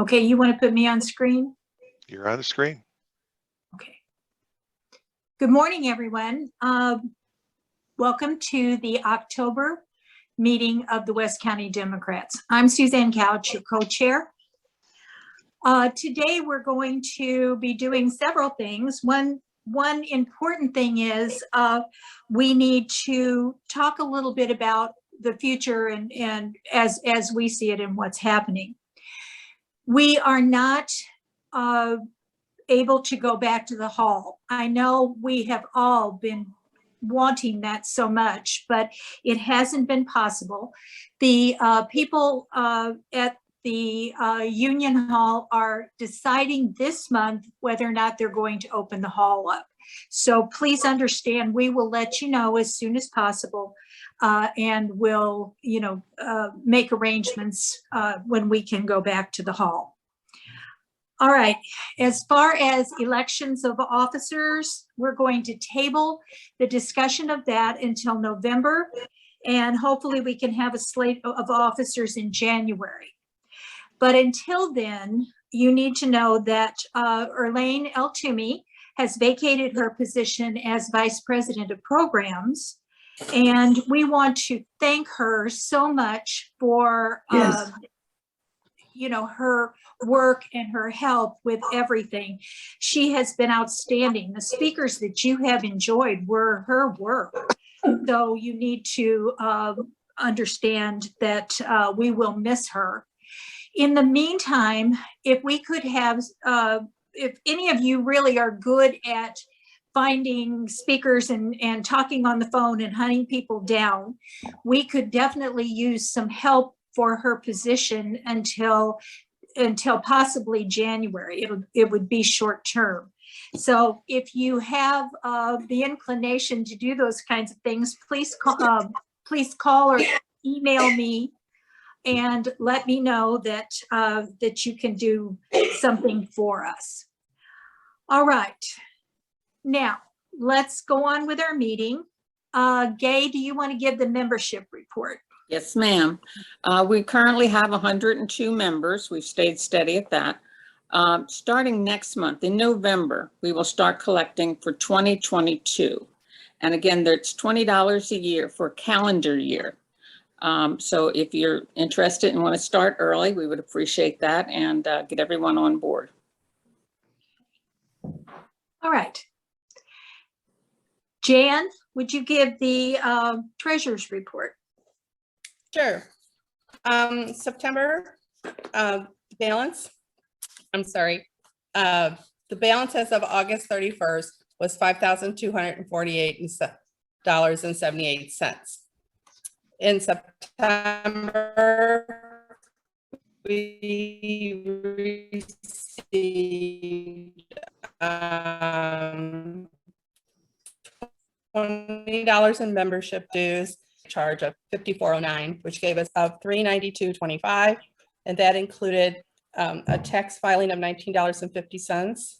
Okay, you want to put me on screen? You're on the screen. Okay. Good morning, everyone. Welcome to the October meeting of the West County Democrats. I'm Suzanne Couch, your co-chair. Today, we're going to be doing several things. One important thing is we need to talk a little bit about the future and as we see it and what's happening. We are not able to go back to the hall. I know we have all been wanting that so much, but it hasn't been possible. The people at the Union Hall are deciding this month whether or not they're going to open the hall up. So please understand, we will let you know as soon as possible, and we'll, make arrangements when we can go back to the hall. All right, as far as elections of officers, we're going to table the discussion of that until November, and hopefully we can have a slate of officers in January. But until then, you need to know that Erlane L. Toomey has vacated her position as Vice President of Programs, and we want to thank her so much for her work and her help with everything. She has been outstanding. The speakers that you have enjoyed were her work. So you need to understand that we will miss her. In the meantime, if we could have, if any of you really are good at finding speakers and talking on the phone and hunting people down, we could definitely use some help for her position until possibly January. It would be short term. So if you have the inclination to do those kinds of things, please call or email me and let me know that that you can do something for us. All right, now let's go on with our meeting. Gay, do you want to give the membership report? Yes, ma'am. We currently have 102 members. We've stayed steady at that. Starting next month in November, we will start collecting for 2022. And again, that's $20 a year for a calendar year. So if you're interested and want to start early, we would appreciate that and get everyone on board. All right. Jan, would you give the treasurer's report? Sure. September balance, I'm sorry. The balance as of August 31st was $5,248.78. In September, we received $20 in membership dues, charge of $54.09, which gave us $392.25, and that included a tax filing of $19.50,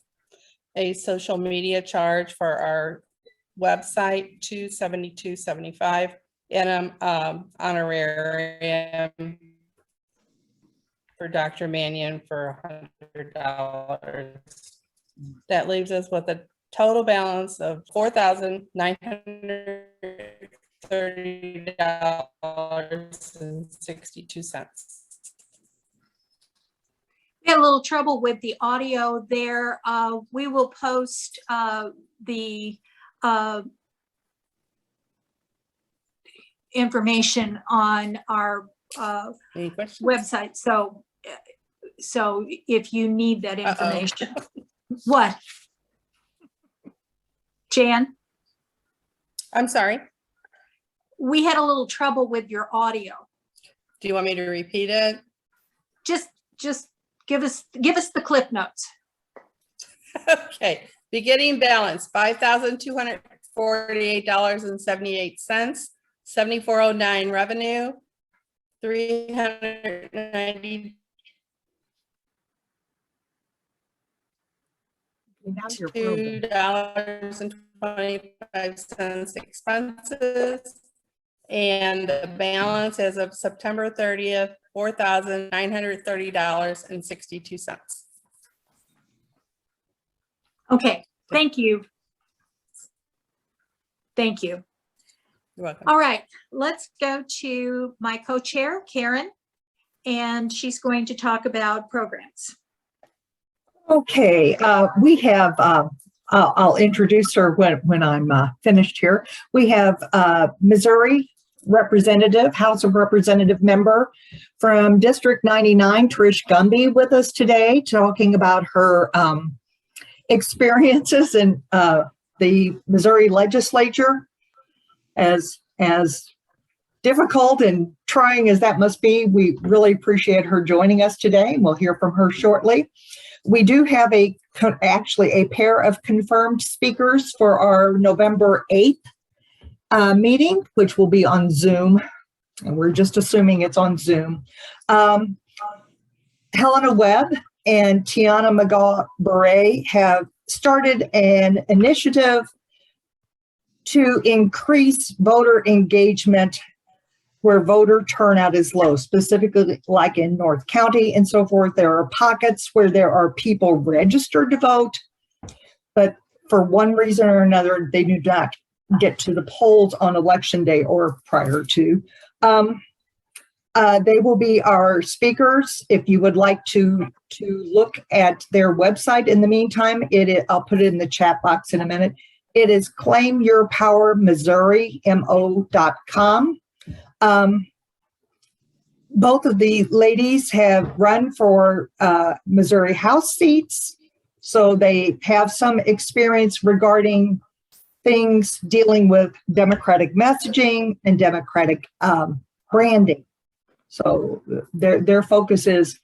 a social media charge for our website $272.75, and honorarium for Dr. Mannion for $100. That leaves us with a total balance of $4,930.62. We had a little trouble with the audio there. We will post the information on our Any questions? website. So if you need that information. What? Jan? I'm sorry. We had a little trouble with your audio. Do you want me to repeat it? Just give us the clip notes. Okay. Beginning balance $5,248.78. 7409 revenue. $390. $2.25 expenses, and the balance as of September 30th $4,930.62. Okay, thank you. Thank you. You're welcome. All right, let's go to my co-chair, Karen, and she's going to talk about programs. Okay, we have, I'll introduce her when I'm finished here. We have Missouri Representative, House of Representative member from District 99, Trish Gumby, with us today, talking about her experiences in the Missouri legislature. As difficult and trying as that must be, we really appreciate her joining us today. We'll hear from her shortly. We do have actually a pair of confirmed speakers for our November 8th meeting, which will be on Zoom. And we're just assuming it's on Zoom. Helena Webb and Tiana McGaw-Beret have started an initiative to increase voter engagement where voter turnout is low, specifically like in North County and so forth. There are pockets where there are people registered to vote, but for one reason or another, they do not get to the polls on election day or prior to. They will be our speakers. If you would like to look at their website in the meantime, I'll put it in the chat box in a minute. It is claimyourpowermissouri.com. Both of the ladies have run for Missouri House seats, so they have some experience regarding things dealing with Democratic messaging and Democratic branding. So their focus is,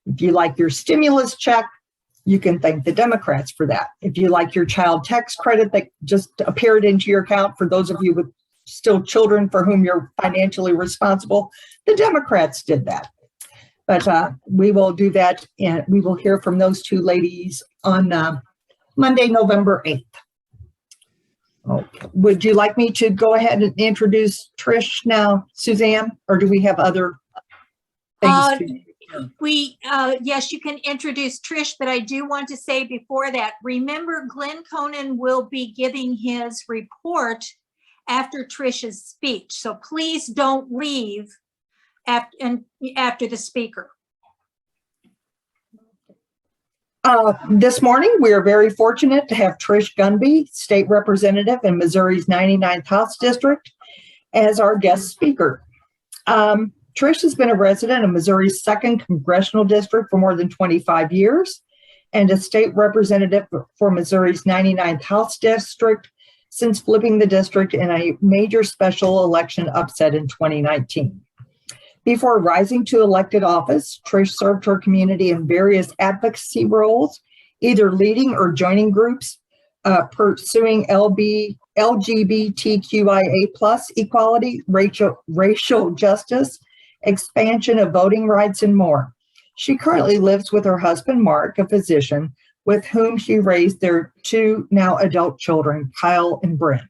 if you like your stimulus check, you can thank the Democrats for that. If you like your child tax credit that just appeared into your account, for those of you with still children for whom you're financially responsible, the Democrats did that. But we will do that, and we will hear from those two ladies on Monday, November 8th. Okay. Would you like me to go ahead and introduce Trish now, Suzanne, or do we have other things to do? Yes, you can introduce Trish, but I do want to say before that, remember Glenn Conan will be giving his report after Trish's speech. So please don't leave after the speaker. This morning, we are very fortunate to have Trish Gumby, state representative in Missouri's 99th House District, as our guest speaker. Trish has been a resident of Missouri's 2nd Congressional District for more than 25 years and a state representative for Missouri's 99th House District since flipping the district in a major special election upset in 2019. Before rising to elected office, Trish served her community in various advocacy roles, either leading or joining groups pursuing LGBTQIA+ equality, racial justice, expansion of voting rights, and more. She currently lives with her husband, Mark, a physician, with whom she raised their 2 now adult children, Kyle and Bryn.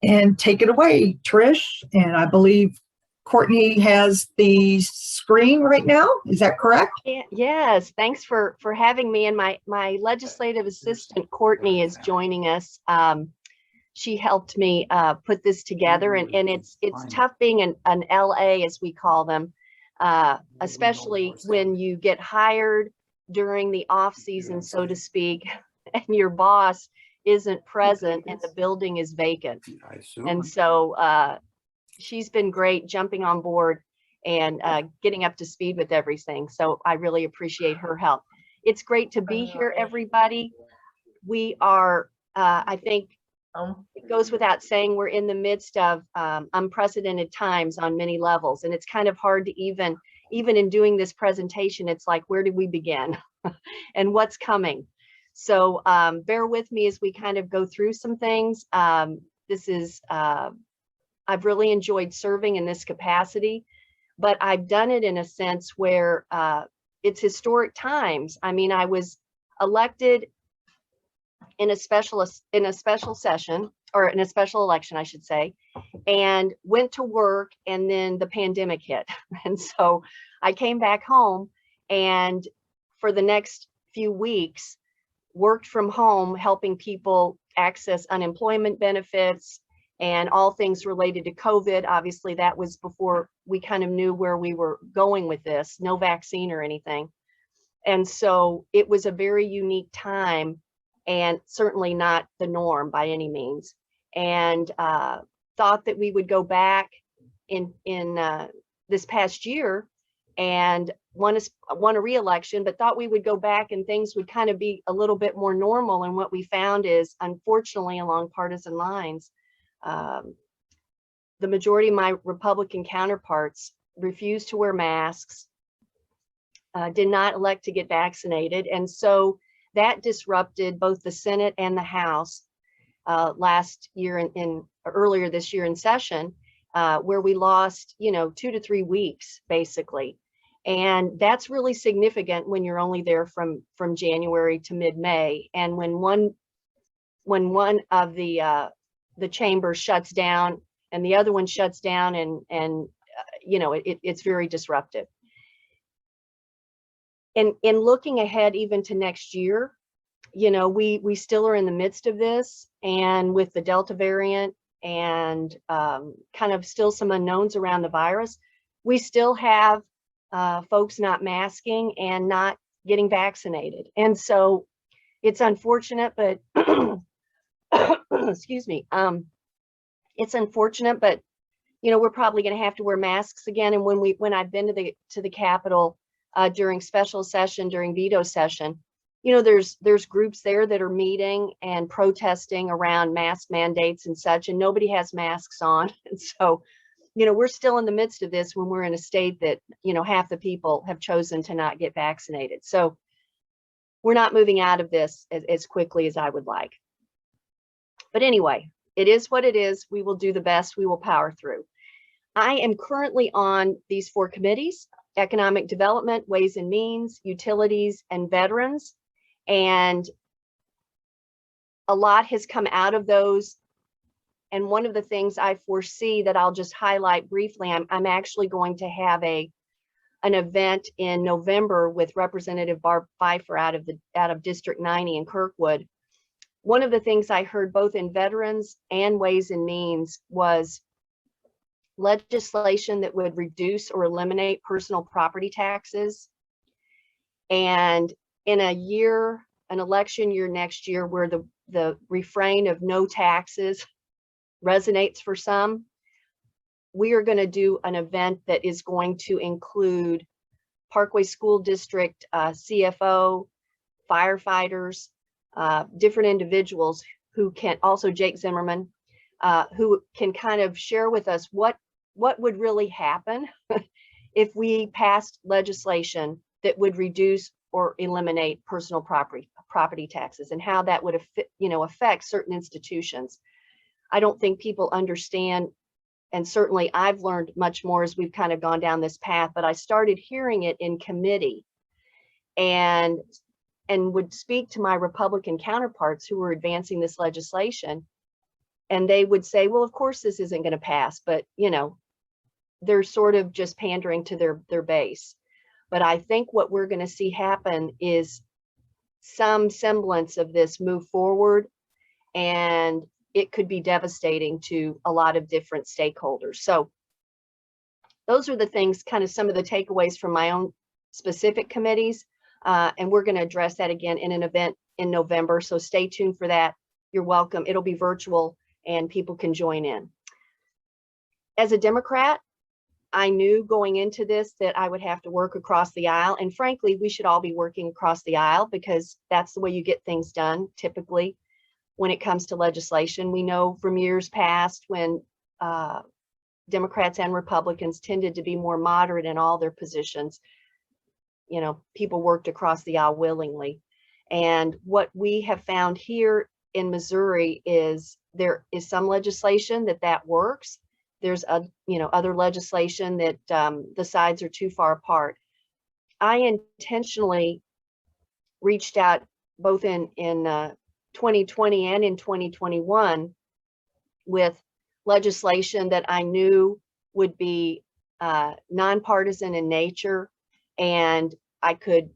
And take it away, Trish. And I believe Courtney has the screen right now. Is that correct? Yes, thanks for having me. And my legislative assistant, Courtney, is joining us. She helped me put this together, and it's tough being an LA, as we call them, especially when you get hired during the off season, so to speak, and your boss isn't present and the building is vacant. And so she's been great jumping on board and getting up to speed with everything. So I really appreciate her help. It's great to be here, everybody. We are, I think, it goes without saying, we're in the midst of unprecedented times on many levels, and it's kind of hard to even in doing this presentation, it's like, where do we begin and what's coming? So bear with me as we kind of go through some things. I've really enjoyed serving in this capacity, but I've done it in a sense where it's historic times. I mean, I was elected in a special session or in a special election, I should say, and went to work, and then the pandemic hit. And so I came back home, and for the next few weeks, worked from home, helping people access unemployment benefits and all things related to COVID. Obviously, that was before we kind of knew where we were going with this, no vaccine or anything. And so it was a very unique time, and certainly not the norm by any means. And thought that we would go back in this past year and won a re-election, but thought we would go back and things would kind of be a little bit more normal. And what we found is, unfortunately, along partisan lines, the majority of my Republican counterparts refused to wear masks, did not elect to get vaccinated. And so that disrupted both the Senate and the House last year earlier this year in session, where we lost, 2 to 3 weeks, basically. And that's really significant when you're only there from January to mid-May. And when one of the chambers shuts down and the other one shuts down, and it's very disruptive. In looking ahead even to next year, we still are in the midst of this, and with the Delta variant and kind of still some unknowns around the virus, we still have folks not masking and not getting vaccinated. And so it's unfortunate, but excuse me, it's unfortunate, but we're probably going to have to wear masks again. And when I've been to the Capitol during special session, during veto session, there's groups there that are meeting and protesting around mask mandates and such, and nobody has masks on. And so, we're still in the midst of this when we're in a state that, half the people have chosen to not get vaccinated. So we're not moving out of this as quickly as I would like. But anyway, it is what it is. We will do the best. We will power through. I am currently on these 4 committees: Economic Development, Ways and Means, Utilities, and Veterans. And a lot has come out of those. And one of the things I foresee that I'll just highlight briefly, I'm actually going to have an event in November with Representative Barb Pfeiffer out of District 90 in Kirkwood. One of the things I heard both in Veterans and Ways and Means was legislation that would reduce or eliminate personal property taxes. And in an election year next year, where the refrain of no taxes resonates for some, we are going to do an event that is going to include Parkway School District CFO, firefighters, different individuals who can, also Jake Zimmerman, who can kind of share with us what would really happen if we passed legislation that would reduce or eliminate personal property taxes, and how that would affect certain institutions. I don't think people understand, and certainly I've learned much more as we've kind of gone down this path, but I started hearing it in committee and would speak to my Republican counterparts who were advancing this legislation, and they would say, well, of course this isn't going to pass, but they're sort of just pandering to their base. But I think what we're going to see happen is some semblance of this move forward, and it could be devastating to a lot of different stakeholders. So those are the things, kind of some of the takeaways from my own specific committees. And we're going to address that again in an event in November. So stay tuned for that. You're welcome. It'll be virtual and people can join in. As a Democrat, I knew going into this that I would have to work across the aisle. And frankly, we should all be working across the aisle, because that's the way you get things done typically when it comes to legislation. We know from years past when Democrats and Republicans tended to be more moderate in all their positions, people worked across the aisle willingly. And what we have found here in Missouri is there is some legislation that works. There's other legislation that the sides are too far apart. I intentionally reached out both in 2020 and in 2021 with legislation that I knew would be nonpartisan in nature, and I could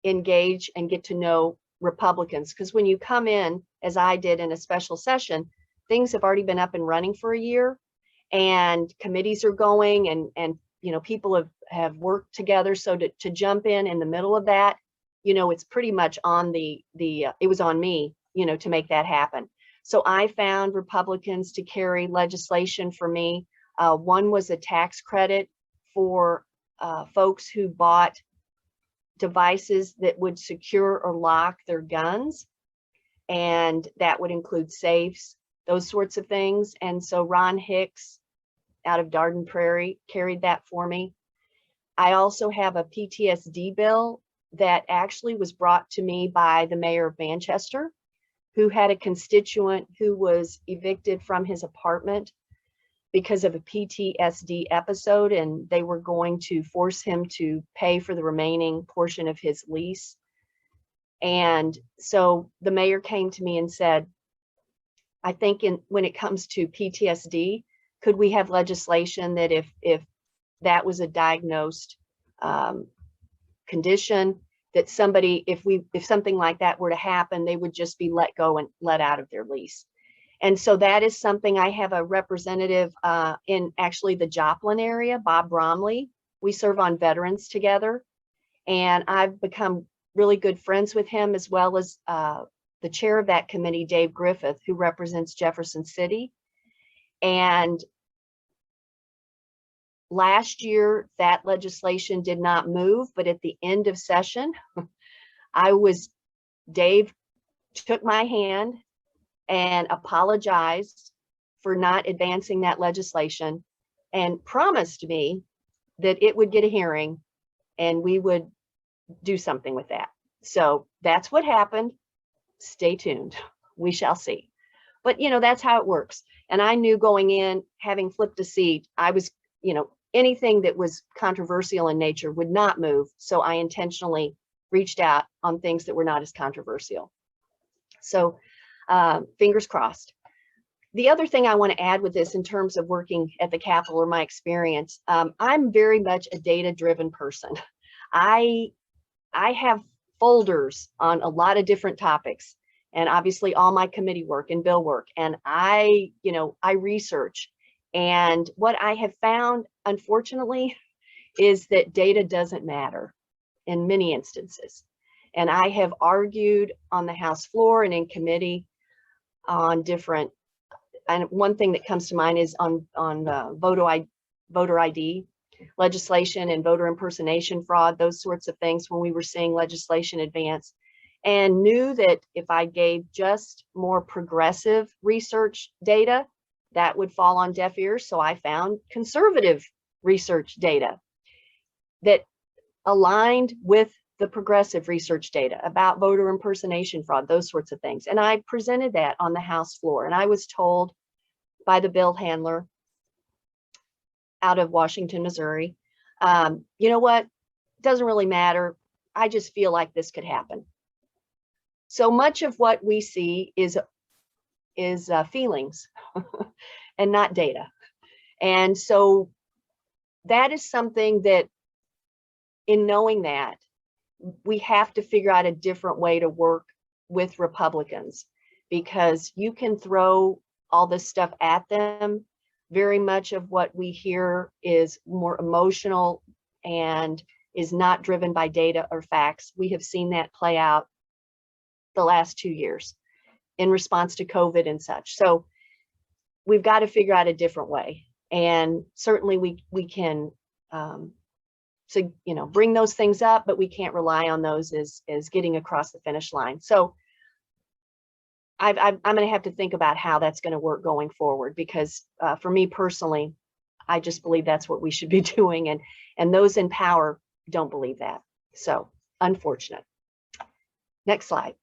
engage and get to know Republicans. Because when you come in, as I did in a special session, things have already been up and running for a year, and committees are going, and people have worked together. So to jump in the middle of that, it's pretty much on it was on me, to make that happen. So I found Republicans to carry legislation for me. One was a tax credit for folks who bought devices that would secure or lock their guns, and that would include safes, those sorts of things. And so Ron Hicks out of Dardenne Prairie carried that for me. I also have a PTSD bill that actually was brought to me by the mayor of Manchester, who had a constituent who was evicted from his apartment because of a PTSD episode, and they were going to force him to pay for the remaining portion of his lease. And so the mayor came to me and said, I think when it comes to PTSD, could we have legislation that if that was a diagnosed condition, that somebody, if something like that were to happen, they would just be let go and let out of their lease. And so that is something. I have a representative in actually the Joplin area, Bob Bromley. We serve on veterans together, and I've become really good friends with him, as well as the chair of that committee, Dave Griffith, who represents Jefferson City. And last year, that legislation did not move, but at the end of session, Dave took my hand and apologized for not advancing that legislation and promised me that it would get a hearing and we would do something with that. So that's what happened. Stay tuned. We shall see. But, that's how it works. And I knew going in, having flipped a seat, I was, anything that was controversial in nature would not move. So I intentionally reached out on things that were not as controversial. So fingers crossed. The other thing I want to add with this in terms of working at the Capitol or my experience, I'm very much a data-driven person. I have folders on a lot of different topics, and obviously all my committee work and bill work, and I research. And what I have found, unfortunately, is that data doesn't matter in many instances. And I have argued on the House floor and in committee on different, and one thing that comes to mind is on voter ID legislation and voter impersonation fraud, those sorts of things, when we were seeing legislation advance, and knew that if I gave just more progressive research data, that would fall on deaf ears. So I found conservative research data that aligned with the progressive research data about voter impersonation fraud, those sorts of things. And I presented that on the House floor, and I was told by the bill handler out of Washington, Missouri, you know what, it doesn't really matter. I just feel like this could happen. So much of what we see is feelings and not data. And so that is something that, in knowing that, we have to figure out a different way to work with Republicans, because you can throw all this stuff at them. Very much of what we hear is more emotional and is not driven by data or facts. We have seen that play out the last 2 years in response to COVID and such. So we've got to figure out a different way. And certainly we can bring those things up, but we can't rely on those as getting across the finish line. So I'm going to have to think about how that's going to work going forward, because for me personally, I just believe that's what we should be doing, and those in power don't believe that. So unfortunate. Next slide.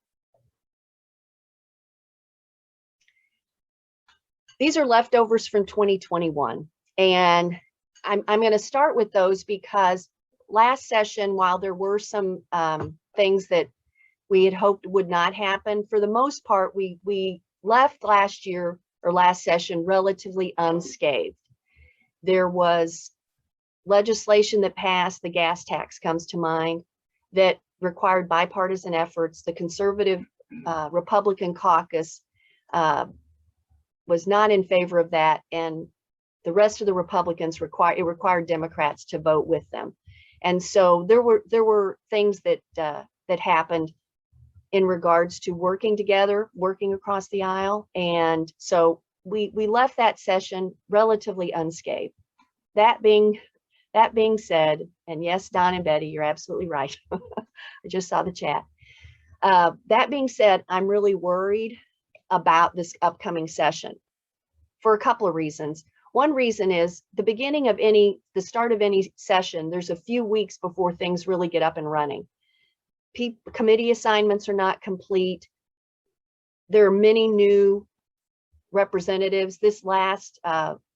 These are leftovers from 2021, and I'm going to start with those because last session, while there were some things that we had hoped would not happen, for the most part, we left last year or last session relatively unscathed. There was legislation that passed, the gas tax comes to mind, that required bipartisan efforts. The conservative Republican caucus was not in favor of that, and the rest of the Republicans required Democrats to vote with them. And so there were things that that happened in regards to working together, working across the aisle. And so we left that session relatively unscathed. That being said, and yes, Don and Betty, you're absolutely right. I just saw the chat. That being said, I'm really worried about this upcoming session for a couple of reasons. One reason is the start of any session, there's a few weeks before things really get up and running. Committee assignments are not complete. There are many new representatives. This last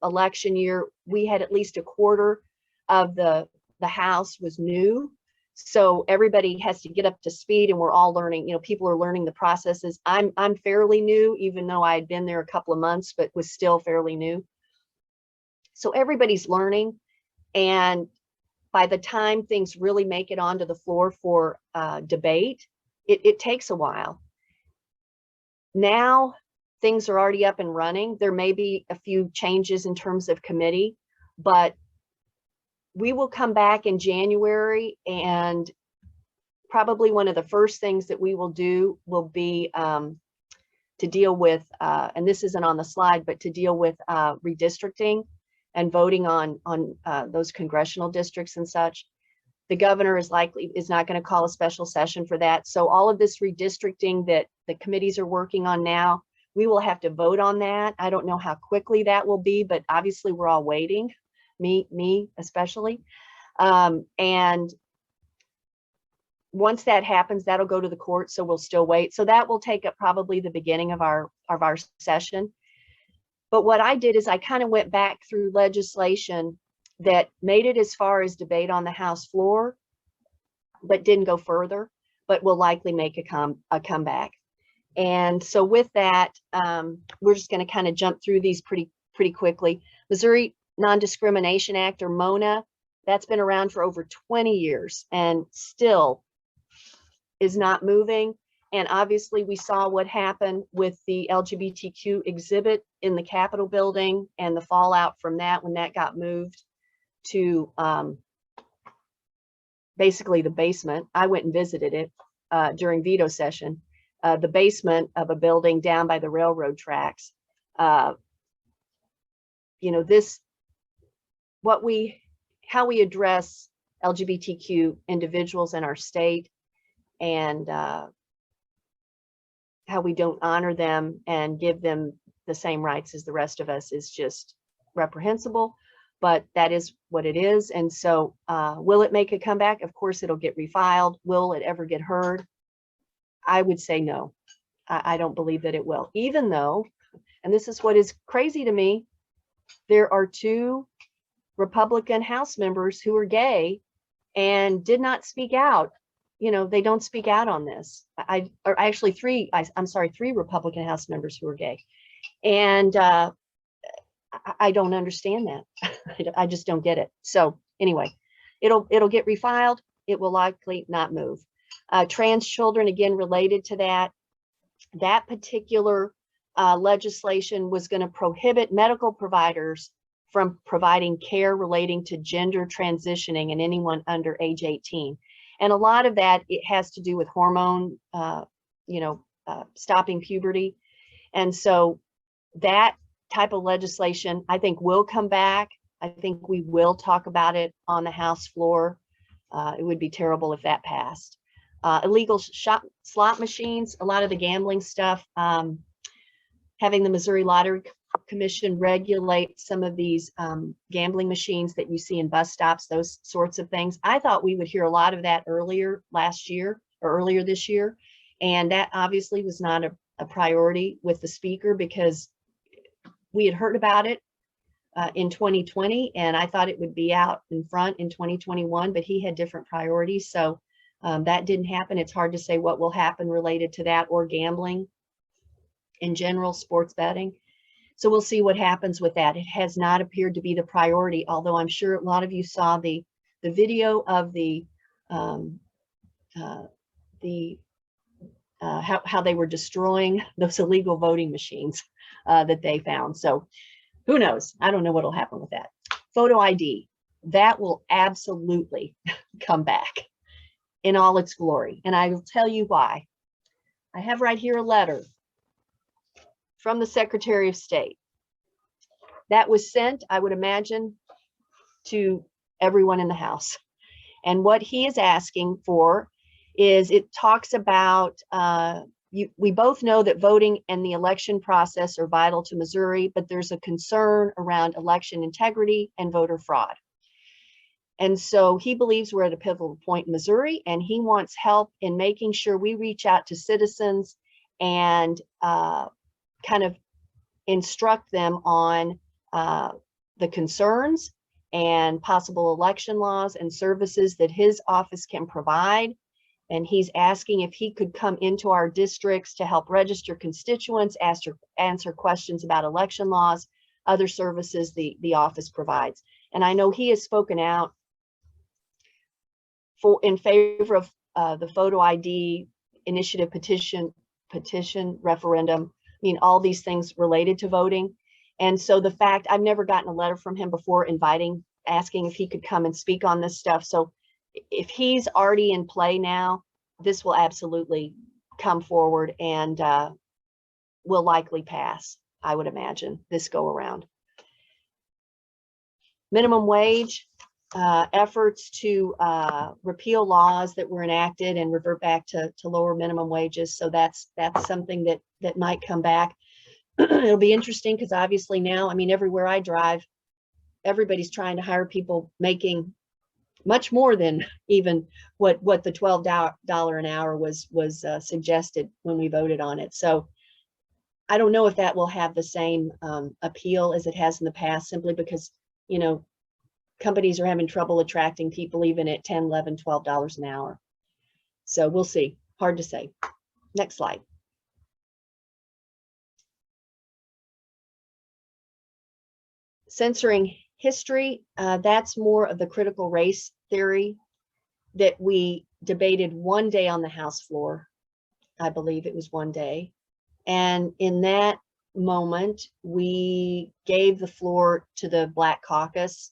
election year, we had at least a quarter of the House was new. So everybody has to get up to speed, and we're all learning, people are learning the processes. I'm fairly new, even though I had been there a couple of months, but was still fairly new. So everybody's learning. And by the time things really make it onto the floor for debate, it takes a while. Now things are already up and running. There may be a few changes in terms of committee, but we will come back in January, and probably one of the first things that we will do will be to deal with, and this isn't on the slide, but to deal with redistricting and voting on those congressional districts and such. The governor is not going to call a special session for that. So all of this redistricting that the committees are working on now, we will have to vote on that. I don't know how quickly that will be, but obviously we're all waiting. Me especially. And once that happens, that'll go to the court. So we'll still wait. So that will take up probably the beginning of our session. But what I did is I kind of went back through legislation that made it as far as debate on the House floor, but didn't go further, but will likely make a comeback. And so with that, we're just going to kind of jump through these pretty quickly. Missouri Non-Discrimination Act, or MONA, that's been around for over 20 years and still is not moving. And obviously we saw what happened with the LGBTQ exhibit in the Capitol building and the fallout from that when that got moved to basically the basement. I went and visited it during veto session, the basement of a building down by the railroad tracks. How we address LGBTQ individuals in our state, and how we don't honor them and give them the same rights as the rest of us is just reprehensible, but that is what it is. And so will it make a comeback? Of course, it'll get refiled. Will it ever get heard? I would say no. I don't believe that it will, even though, and this is what is crazy to me, there are 2 Republican House members who are gay and did not speak out. They don't speak out on this. Actually 3 Republican House members who are gay. And I don't understand that. I just don't get it. So anyway, it'll get refiled. It will likely not move. Trans children, again, related to that particular legislation was going to prohibit medical providers from providing care relating to gender transitioning in anyone under age 18. And a lot of that, it has to do with hormone, stopping puberty. And so that type of legislation, I think, will come back. I think we will talk about it on the House floor. It would be terrible if that passed. Illegal slot machines, a lot of the gambling stuff, having the Missouri Lottery Commission regulate some of these gambling machines that you see in bus stops, those sorts of things. I thought we would hear a lot of that earlier this year. And that obviously was not a priority with the speaker, because we had heard about it in 2020, and I thought it would be out in front in 2021, but he had different priorities. So that didn't happen. It's hard to say what will happen related to that or gambling in general, sports betting. So we'll see what happens with that. It has not appeared to be the priority, although I'm sure a lot of you saw the video of how they were destroying those illegal voting machines that they found. So who knows? I don't know what'll happen with that. Photo ID, that will absolutely come back in all its glory. And I will tell you why. I have right here a letter from the Secretary of State that was sent, I would imagine, to everyone in the House. And what he is asking for is, it talks about, we both know that voting and the election process are vital to Missouri, but there's a concern around election integrity and voter fraud. And so he believes we're at a pivotal point in Missouri, and he wants help in making sure we reach out to citizens and kind of instruct them on the concerns and possible election laws and services that his office can provide. And he's asking if he could come into our districts to help register constituents, answer questions about election laws, other services the office provides. And I know he has spoken out in favor of the photo ID initiative petition referendum. I mean, all these things related to voting. And so the fact, I've never gotten a letter from him before asking if he could come and speak on this stuff. So if he's already in play now, this will absolutely come forward and will likely pass, I would imagine, this go around. Minimum wage, efforts to repeal laws that were enacted and revert back to lower minimum wages. So that's something that might come back. It'll be interesting because obviously now, I mean, everywhere I drive, everybody's trying to hire people making much more than even what the $12 an hour was suggested when we voted on it. So I don't know if that will have the same appeal as it has in the past, simply because, you know, companies are having trouble attracting people even at $10, $11, $12 an hour. So we'll see. Hard to say. Next slide. Censoring history, that's more of the critical race theory that we debated one day on the House floor. I believe it was one day. And in that moment, we gave the floor to the Black Caucus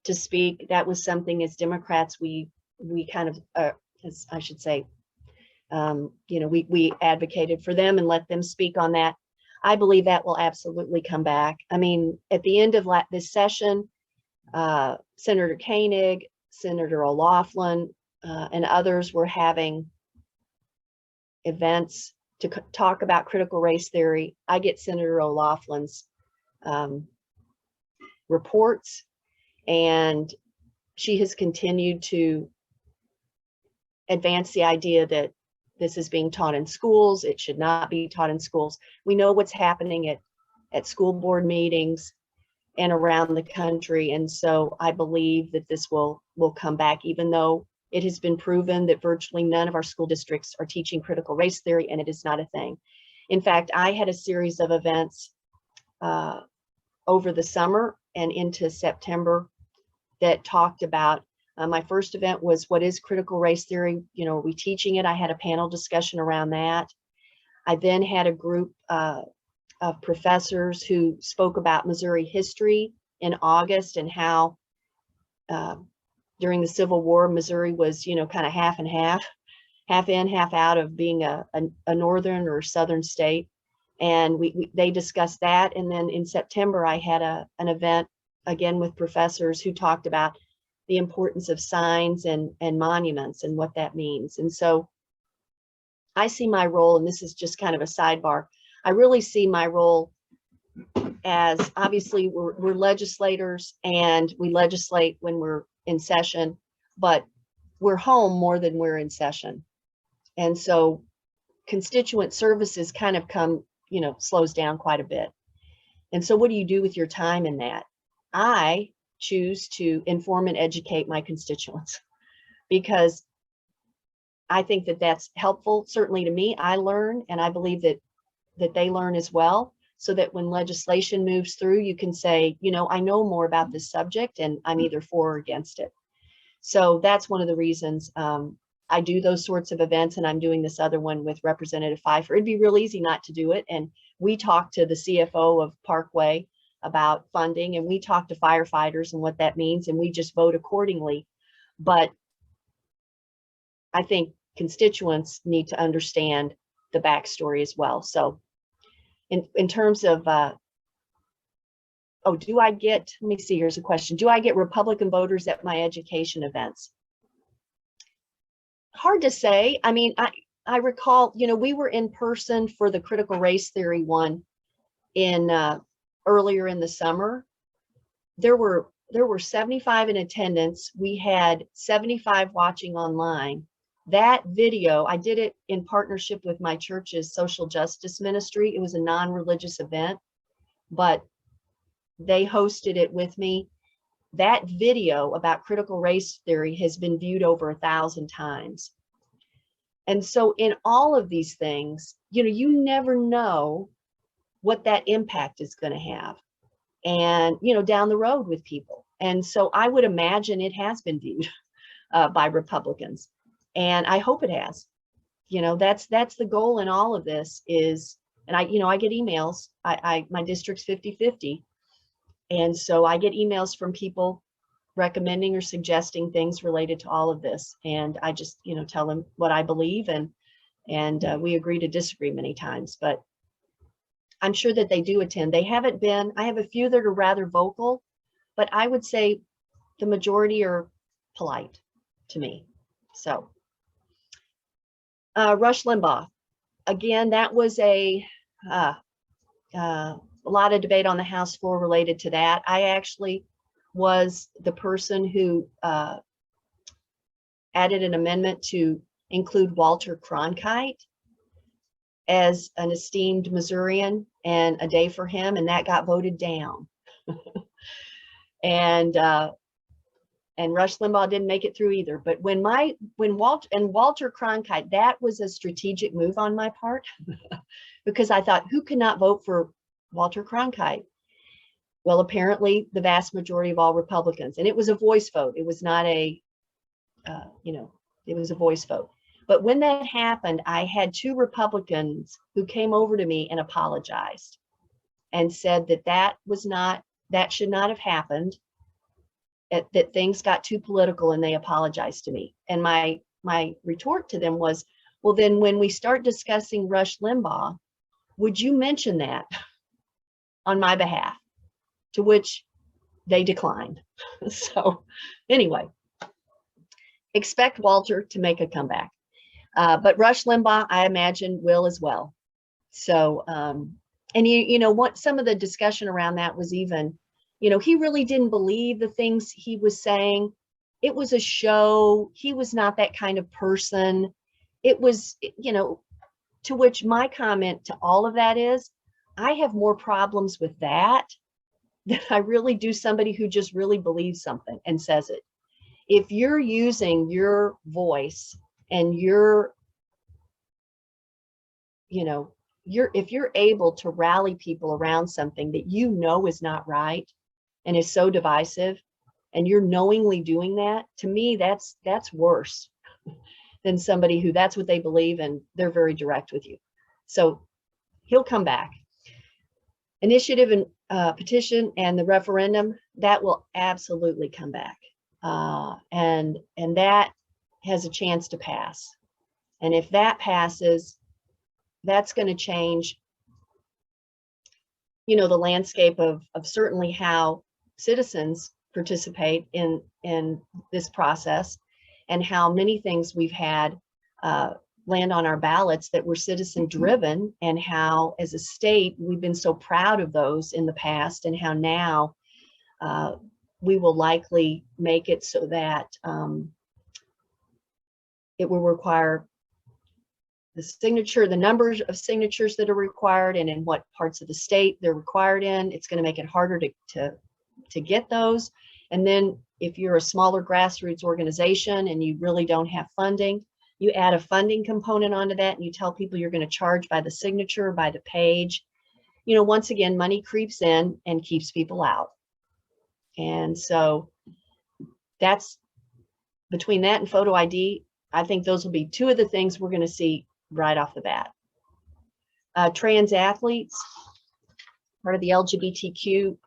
to speak. That was something as Democrats, we kind of, as I should say, you know, we advocated for them and let them speak on that. I believe that will absolutely come back. I mean, at the end of this session, Senator Koenig, Senator O'Laughlin, and others were having events to talk about critical race theory. I get Senator O'Loughlin's reports, and she has continued to advance the idea that this is being taught in schools. It should not be taught in schools. We know what's happening at school board meetings and around the country. And so I believe that this will come back, even though it has been proven that virtually none of our school districts are teaching critical race theory, and it is not a thing. In fact, I had a series of events over the summer and into September that talked about, my first event was, what is critical race theory? You know, are we teaching it? I had a panel discussion around that. I then had a group of professors who spoke about Missouri history in August, and how during the Civil War, Missouri was, you know, kind of half and half in, half out of being a northern or southern state. And they discussed that. And then in September, I had an event again with professors who talked about the importance of signs and monuments and what that means. And so I see my role, and this is just kind of a sidebar, I really see my role as, obviously we're legislators and we legislate when we're in session, but we're home more than we're in session. And so constituent services kind of come, you know, slows down quite a bit. And so what do you do with your time in that? I choose to inform and educate my constituents, because I think that that's helpful. Certainly to me, I learn, and I believe that they learn as well. so that when legislation moves through, you can say, you know, I know more about this subject and I'm either for or against it. So that's one of the reasons I do those sorts of events, and I'm doing this other one with Representative Pfeiffer. It'd be real easy not to do it. And we talked to the CFO of Parkway about funding, and we talk to firefighters and what that means, and we just vote accordingly. But I think constituents need to understand the backstory as well. So in terms of, oh, do I get, let me see, here's a question. Do I get Republican voters at my education events? Hard to say. I mean, I recall, you know, we were in person for the critical race theory one in earlier in the summer. There were 75 in attendance. We had 75 watching online. That video, I did it in partnership with my church's social justice ministry. It was a non-religious event, but they hosted it with me. That video about critical race theory has been viewed over 1,000 times. And so in all of these things, you know, you never know what that impact is going to have, and, you know, down the road with people. And so I would imagine it has been viewed by Republicans, and I hope it has. You know, that's the goal in all of this is, and I get emails. My district's 50-50. And so I get emails from people recommending or suggesting things related to all of this. And I just, you know, tell them what I believe, and we agree to disagree many times, but I'm sure that they do attend. They haven't been, I have a few that are rather vocal, but I would say the majority are polite to me. So Rush Limbaugh, again, that was a lot of debate on the House floor related to that. I actually was the person who added an amendment to include Walter Cronkite as an esteemed Missourian and a day for him, and that got voted down. And Rush Limbaugh didn't make it through either. But when Walter Cronkite, that was a strategic move on my part because I thought, who cannot vote for Walter Cronkite? Well, apparently the vast majority of all Republicans, and it was a voice vote. It was not a, it was a voice vote. But when that happened, I had 2 Republicans who came over to me and apologized and said that that should not have happened, that things got too political, and they apologized to me. And my retort to them was, well, then when we start discussing Rush Limbaugh, would you mention that on my behalf? To which they declined. So anyway, expect Walter to make a comeback. But Rush Limbaugh, I imagine, will as well. So, and you know what, some of the discussion around that was even, you know, he really didn't believe the things he was saying. It was a show. He was not that kind of person. It was, you know, to which my comment to all of that is, I have more problems with that than I really do somebody who just really believes something and says it. If you're using your voice and you're, you know, if you're able to rally people around something that you know is not right and is so divisive, and you're knowingly doing that, to me, that's worse than somebody who that's what they believe and they're very direct with you. So he'll come back. Initiative and petition and the referendum, that will absolutely come back. And that has a chance to pass. And if that passes, that's going to change, you know, the landscape of certainly how citizens participate in this process, and how many things we've had land on our ballots that were citizen driven, and how as a state we've been so proud of those in the past, and how now we will likely make it so that it will require the numbers of signatures that are required, and in what parts of the state they're required in. It's going to make it harder to get those. And then if you're a smaller grassroots organization and you really don't have funding, you add a funding component onto that, and you tell people you're going to charge by the signature, by the page. once again, money creeps in and keeps people out. And so that's between that and photo ID, I think those will be two of the things we're going to see right off the bat. Trans athletes, part of the LGBTQ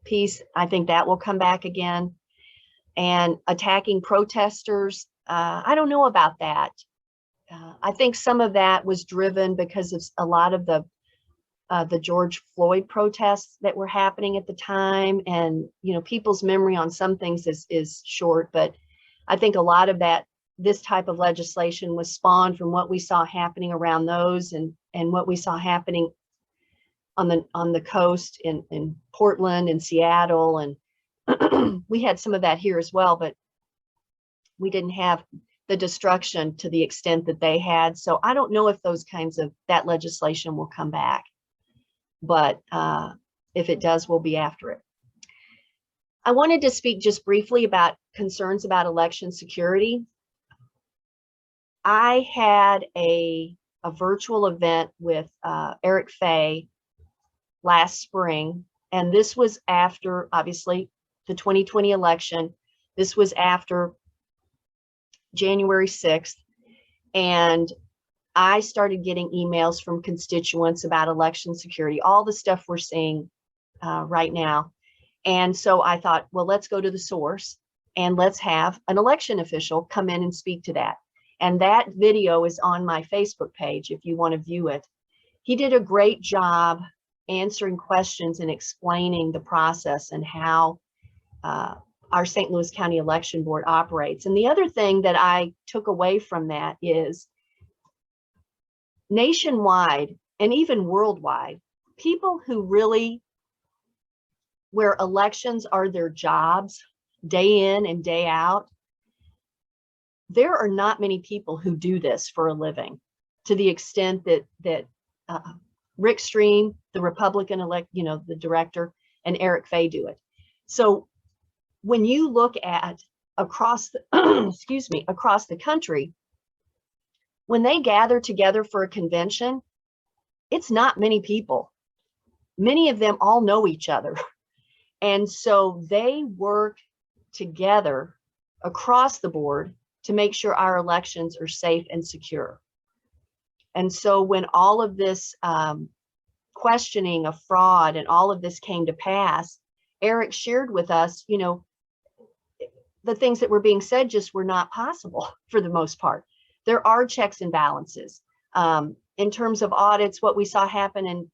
piece, I think that will come back again. And attacking protesters, I don't know about that. I think some of that was driven because of a lot of the George Floyd protests that were happening at the time. And, people's memory on some things is short, but I think a lot of that, this type of legislation was spawned from what we saw happening around those and what we saw happening on the coast in Portland and Seattle. And we had some of that here as well, but we didn't have the destruction to the extent that they had. So I don't know if those kinds of that legislation will come back, but if it does, we'll be after it. I wanted to speak just briefly about concerns about election security. I had a virtual event with Eric Fay last spring, and this was after, obviously, the 2020 election. This was after January 6th, and I started getting emails from constituents about election security, all the stuff we're seeing right now. And so I thought, well, let's go to the source and let's have an election official come in and speak to that. And that video is on my Facebook page if you want to view it. He did a great job answering questions and explaining the process and how our St. Louis County Election Board operates. And the other thing that I took away from that is nationwide and even worldwide, people who really, where elections are their jobs day in and day out, there are not many people who do this for a living to the extent that Rick Stream, the Republican the director, and Eric Fay do it. So when you look at across the, across the country, when they gather together for a convention, it's not many people. Many of them all know each other. And so they work together across the board to make sure our elections are safe and secure. And so when all of this questioning of fraud and all of this came to pass, Eric shared with us, the things that were being said just were not possible for the most part. There are checks and balances. In terms of audits, what we saw happen in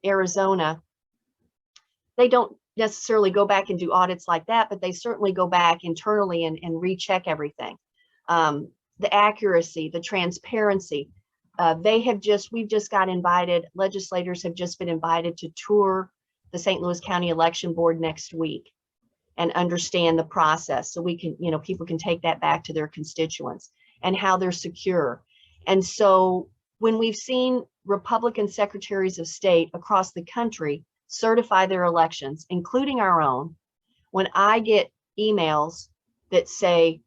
Arizona, they don't necessarily go back and do audits like that, but they certainly go back internally and recheck everything. The accuracy, the transparency, we've just got invited, legislators have just been invited to tour the St. Louis County Election Board next week and understand the process so we can, people can take that back to their constituents and how they're secure. And so when we've seen Republican secretaries of state across the country certify their elections, including our own, when I get emails that say,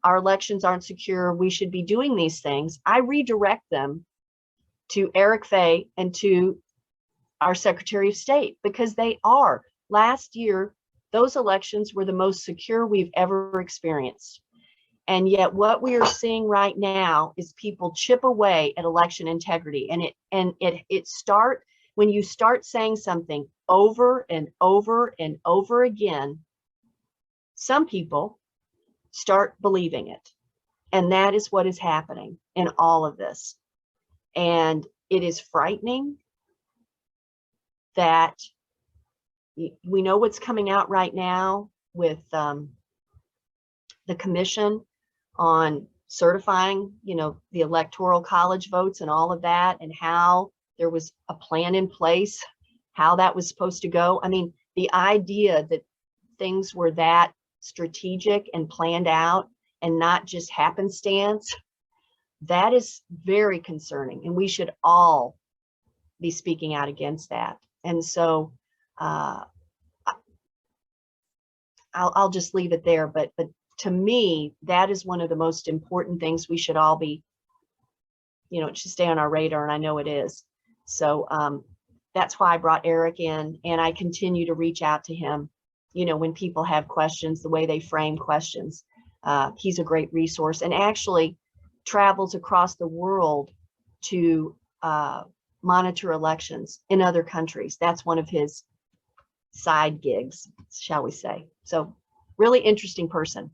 our elections aren't secure, we should be doing these things, I redirect them to Eric Fay and to our Secretary of State, because they are. Last year, those elections were the most secure we've ever experienced. And yet what we are seeing right now is people chip away at election integrity. And it start when you start saying something over and over and over again, some people start believing it. And that is what is happening in all of this. And it is frightening that we know what's coming out right now with the commission on certifying, the electoral college votes and all of that, and how there was a plan in place, how that was supposed to go. I mean, the idea that things were that strategic and planned out and not just happenstance, that is very concerning. And we should all be speaking out against that. And so I'll just leave it there. But to me, that is one of the most important things we should all be you know, it should stay on our radar, and I know it is. So that's why I brought Eric in, and I continue to reach out to him, you know, when people have questions, the way they frame questions. He's a great resource, and actually travels across the world to monitor elections in other countries. That's one of his side gigs, shall we say. So really interesting person.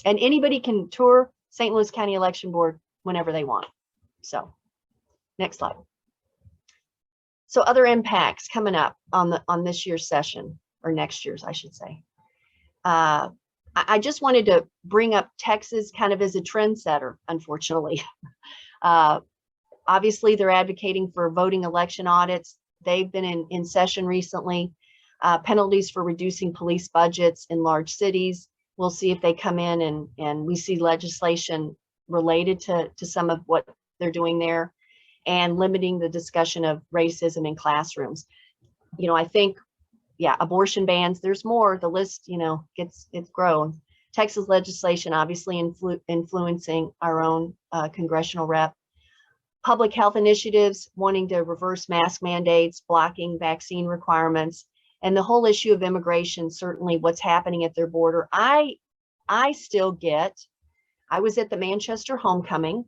And anybody can tour St. Louis County Election Board whenever they want. So next slide. So other impacts coming up on this year's session, or next year's, I should say. I just wanted to bring up Texas kind of as a trendsetter, unfortunately. Obviously, they're advocating for voting election audits. They've been in session recently. Penalties for reducing police budgets in large cities. We'll see if they come in and we see legislation related to some of what they're doing there, and limiting the discussion of racism in classrooms. You know, I think, yeah, abortion bans, there's more, the list, you know, it's grown. Texas legislation obviously influencing our own congressional rep. Public health initiatives wanting to reverse mask mandates, blocking vaccine requirements, and the whole issue of immigration, certainly what's happening at their border. I still get, I was at the Manchester Homecoming.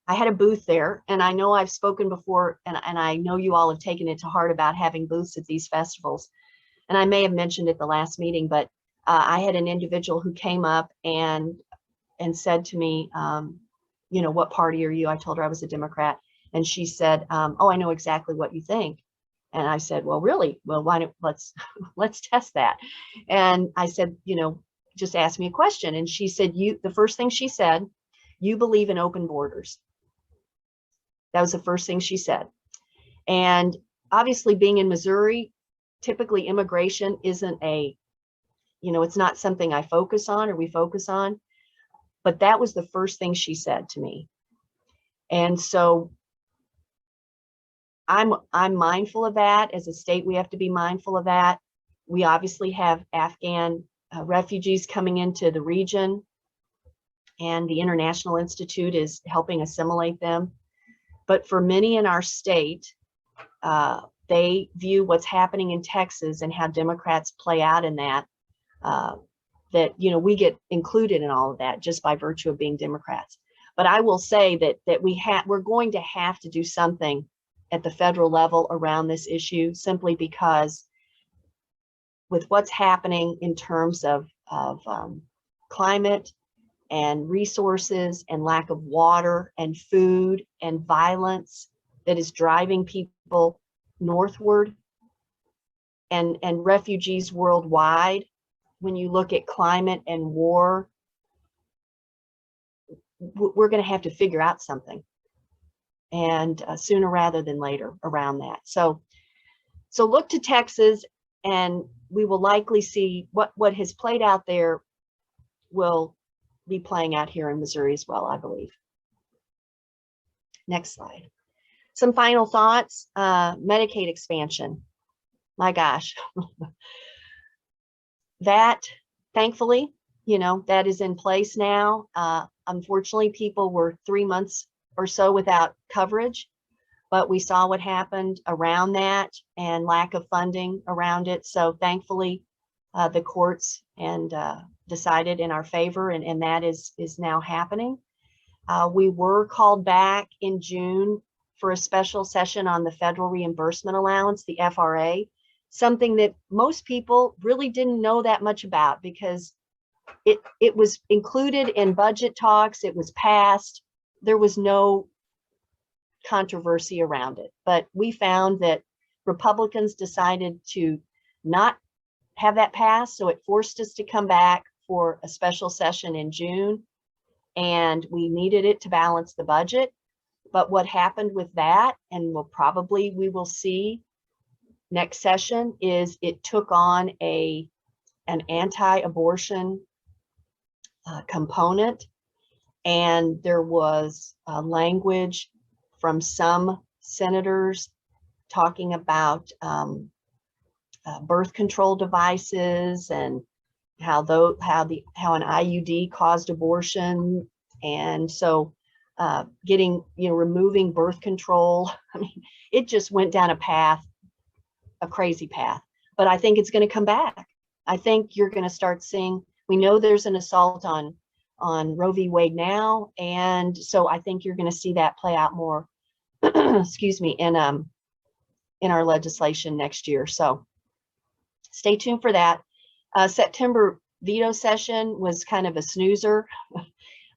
I had a booth there, and I know I've spoken before, and I know you all have taken it to heart about having booths at these festivals. And I may have mentioned at the last meeting, but I had an individual who came up and said to me, you know, what party are you? I told her I was a Democrat. And she said, oh, I know exactly what you think. And I said, well, really? Well, why don't let's test that. And I said, you know, just ask me a question. And she said, the first thing she said, you believe in open borders. That was the first thing she said. And obviously, being in Missouri, typically immigration isn't it's not something I focus on or we focus on. But that was the first thing she said to me. And so I'm mindful of that. As a state, we have to be mindful of that. We obviously have Afghan refugees coming into the region, and the International Institute is helping assimilate them. But for many in our state, they view what's happening in Texas and how Democrats play out in that, that, you know, we get included in all of that just by virtue of being Democrats. But I will say that we're going to have to do something at the federal level around this issue, simply because with what's happening in terms of climate and resources and lack of water and food and violence that is driving people northward, and refugees worldwide. When you look at climate and war, we're going to have to figure out something, and sooner rather than later around that. So look to Texas, and we will likely see what has played out there will be playing out here in Missouri as well, I believe. Next slide. Some final thoughts. Medicaid expansion. My gosh. That, thankfully, you know, that is in place now. Unfortunately, people were 3 months or so without coverage, but we saw what happened around that and lack of funding around it. So thankfully, the courts decided in our favor, and that is now happening. We were called back in June for a special session on the federal reimbursement allowance, the FRA, something that most people really didn't know that much about, because it was included in budget talks, it was passed, there was no controversy around it. But we found that Republicans decided to not have that passed, so it forced us to come back for a special session in June, and we needed it to balance the budget. But what happened with that, and we will see next session, is it took on an anti-abortion component, and there was language from some senators talking about birth control devices and how an IUD caused abortion. And so getting, removing birth control. I mean, it just went down a crazy path, but I think it's going to come back. I think you're going to start seeing, we know there's an assault on Roe v. Wade now. And so I think you're going to see that play out more, excuse me, in our legislation next year. So stay tuned for that. September veto session was kind of a snoozer.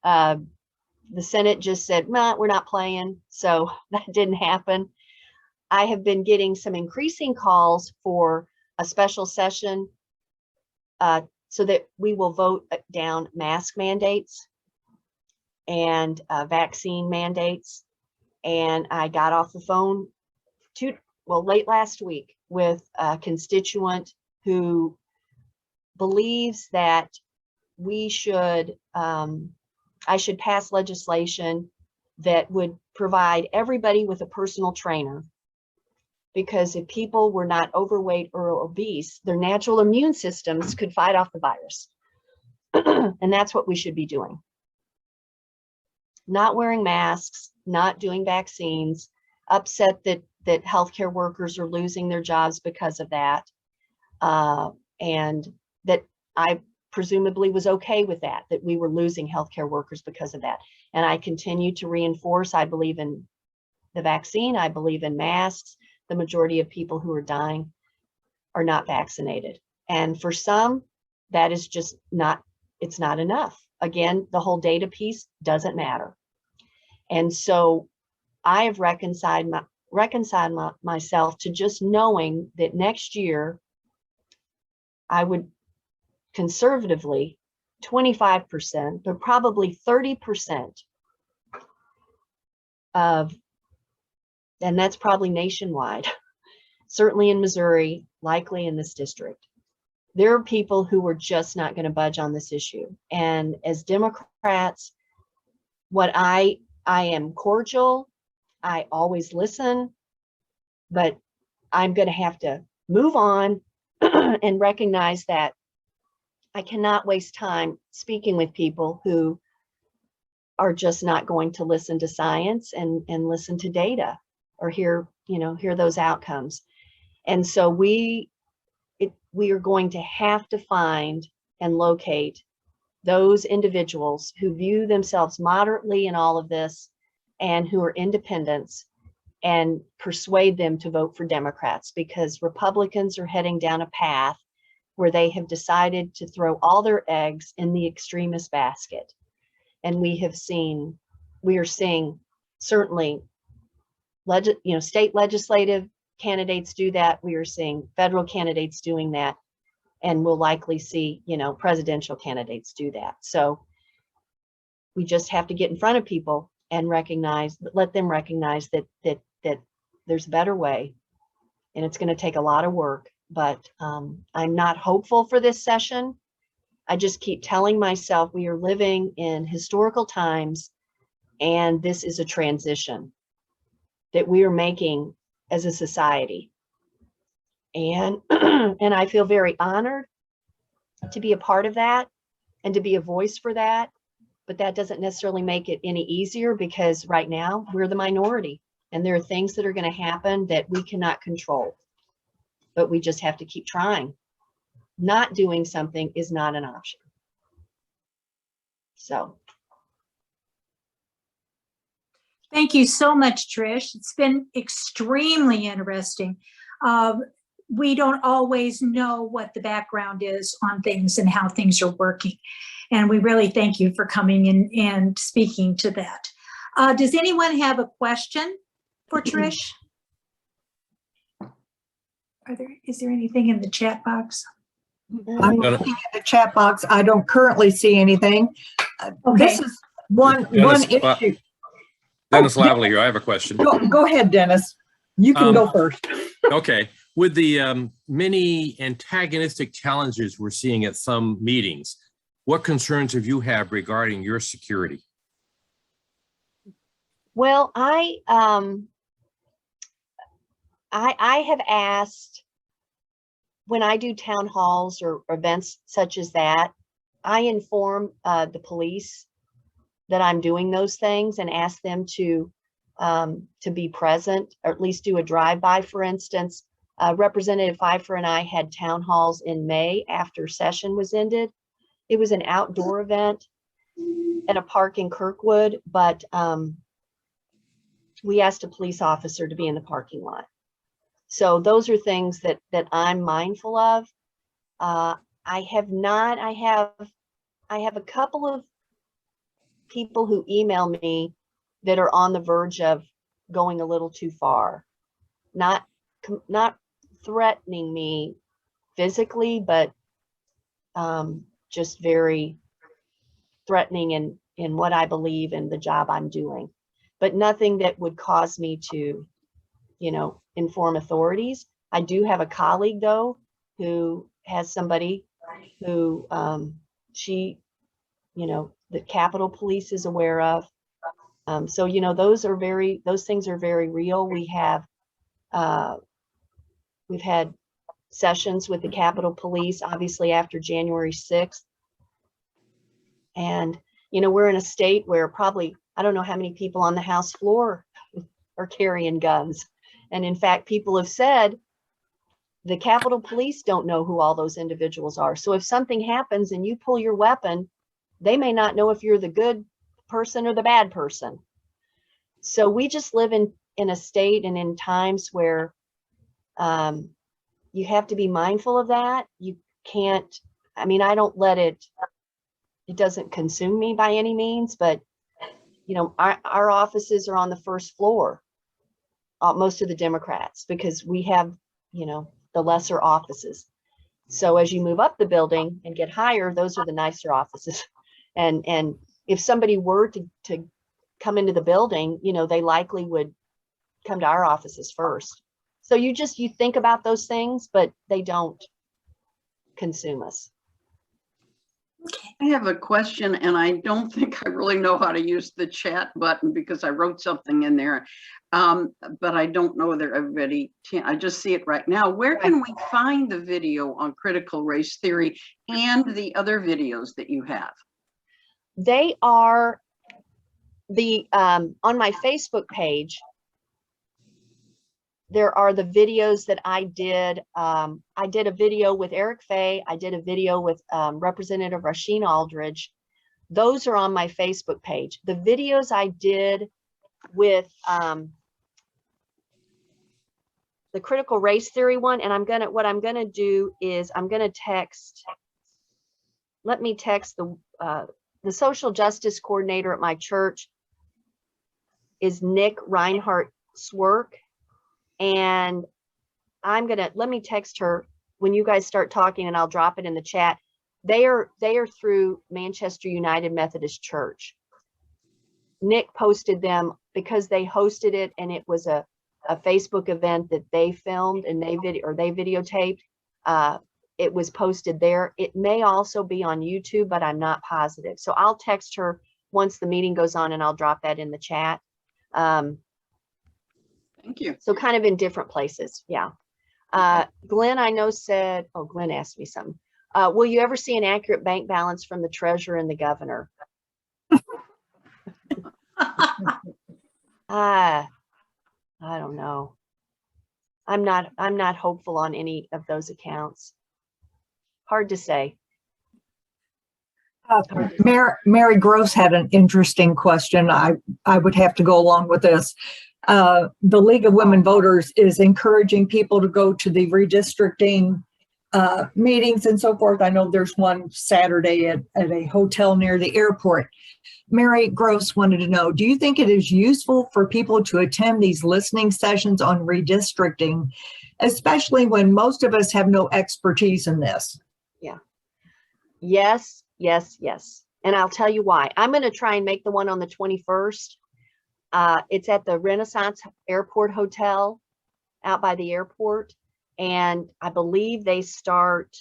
The Senate just said, nah, we're not playing. So that didn't happen. I have been getting some increasing calls for a special session so that we will vote down mask mandates and vaccine mandates. And I got off the phone late last week with a constituent who believes that we should, I should pass legislation that would provide everybody with a personal trainer. Because if people were not overweight or obese, their natural immune systems could fight off the virus. And that's what we should be doing. Not wearing masks, not doing vaccines, upset that healthcare workers are losing their jobs because of that. And that I presumably was okay with that we were losing healthcare workers because of that. And I continue to reinforce, I believe in the vaccine, I believe in masks. The majority of people who are dying are not vaccinated. And for some, that is just not, it's not enough. Again, the whole data piece doesn't matter. And so I have reconciled myself to just knowing that next year I would conservatively 25%, but probably 30% of, and that's probably nationwide, certainly in Missouri, likely in this district. There are people who are just not going to budge on this issue. And as Democrats, what I am cordial, I always listen, but I'm going to have to move on and recognize that I cannot waste time speaking with people who are just not going to listen to science and listen to data or hear those outcomes. And so we are going to have to find and locate those individuals who view themselves moderately in all of this and who are independents and persuade them to vote for Democrats, because Republicans are heading down a path where they have decided to throw all their eggs in the extremist basket. And we are seeing certainly state legislative candidates do that. We are seeing federal candidates doing that, and we'll likely see, presidential candidates do that. So we just have to get in front of people and let them recognize that there's a better way, and it's going to take a lot of work. But I'm not hopeful for this session. I just keep telling myself we are living in historical times, and this is a transition that we are making as a society. And and I feel very honored to be a part of that and to be a voice for that. But that doesn't necessarily make it any easier, because right now we're the minority, and there are things that are going to happen that we cannot control. But we just have to keep trying. Not doing something is not an option. So. Thank you so much, Trish. It's been extremely interesting. We don't always know what the background is on things and how things are working. And we really thank you for coming in and speaking to that. Does anyone have a question for Trish? Is there anything in the chat box? I'm looking at the chat box. I don't currently see anything. This is one issue. Dennis Lavely here. I have a question. Go ahead, Dennis. You can go first. Okay. With the many antagonistic challenges we're seeing at some meetings, what concerns have you have regarding your security? Well, I have asked, when I do town halls or events such as that, I inform the police that I'm doing those things and ask them to be present, or at least do a drive-by. For instance, Representative Pfeiffer and I had town halls in May after session was ended. It was an outdoor event at a park in Kirkwood, but we asked a police officer to be in the parking lot. So those are things that I'm mindful of. I have a couple of people who email me that are on the verge of going a little too far, not threatening me physically, but just very threatening in what I believe in the job I'm doing, but nothing that would cause me to, inform authorities. I do have a colleague though, who has somebody who the Capitol Police is aware of. So, those things are very real. We've had sessions with the Capitol Police, obviously after January 6th. And, we're in a state where probably, I don't know how many people on the House floor are carrying guns. And in fact, people have said the Capitol Police don't know who all those individuals are. So if something happens and you pull your weapon, they may not know if you're the good person or the bad person. So we just live in a state and in times where you have to be mindful of that. You can't, I don't let it doesn't consume me by any means, but our offices are on the first floor, most of the Democrats, because we have, the lesser offices. So as you move up the building and get higher, those are the nicer offices. And if somebody were to come into the building, they likely would come to our offices first. So you think about those things, but they don't consume us. I have a question, and I don't think I really know how to use the chat button because I wrote something in there, but I don't know that everybody can. I just see it right now. Where can we find the video on critical race theory and the other videos that you have? They are on my Facebook page. There are the videos that I did. I did a video with Eric Fay. I did a video with Representative Rasheen Aldridge. Those are on my Facebook page. The videos I did with the critical race theory one, and what I'm gonna do is I'm gonna text. Let me text the social justice coordinator at my church is Nick Reinhardt Swerk. And let me text her when you guys start talking, and I'll drop it in the chat. They are through Manchester United Methodist Church. Nick posted them because they hosted it, and it was a Facebook event that they filmed and they videotaped. It was posted there. It may also be on YouTube, but I'm not positive. So I'll text her once the meeting goes on, and I'll drop that in the chat. Thank you. So kind of in different places. Yeah. Glenn, I know said, Glenn asked me something. Will you ever see an accurate bank balance from the treasurer and the governor? I don't know. I'm not hopeful on any of those accounts. Hard to say. Mary Gross had an interesting question. I would have to go along with this. The League of Women Voters is encouraging people to go to the redistricting meetings and so forth. I know there's one Saturday at a hotel near the airport. Mary Gross wanted to know, do you think it is useful for people to attend these listening sessions on redistricting, especially when most of us have no expertise in this? Yeah. Yes. And I'll tell you why. I'm going to try and make the one on the 21st. It's at the Renaissance Airport Hotel out by the airport. And I believe they start,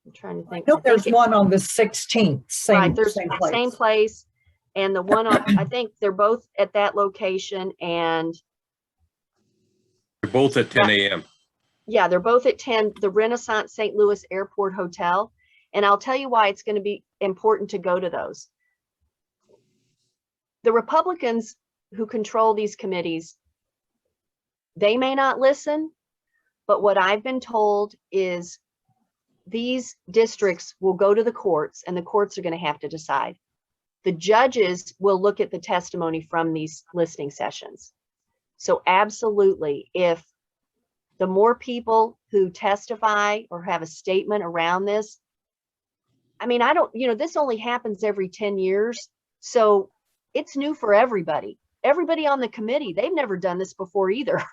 I'm trying to think. I know there's one on the 16th. Right, there's same place. Same place. And the one on, I think they're both at that location. And They're both at 10 a.m. yeah, they're both at 10, the Renaissance St. Louis Airport Hotel. And I'll tell you why it's going to be important to go to those. the Republicans who control these committees, they may not listen, but what I've been told is these districts will go to the courts and the courts are going to have to decide. The judges will look at the testimony from these listening sessions. So absolutely, if the more people who testify or have a statement around this, I mean, I don't, this only happens every 10 years. So it's new for everybody. Everybody on the committee, they've never done this before either.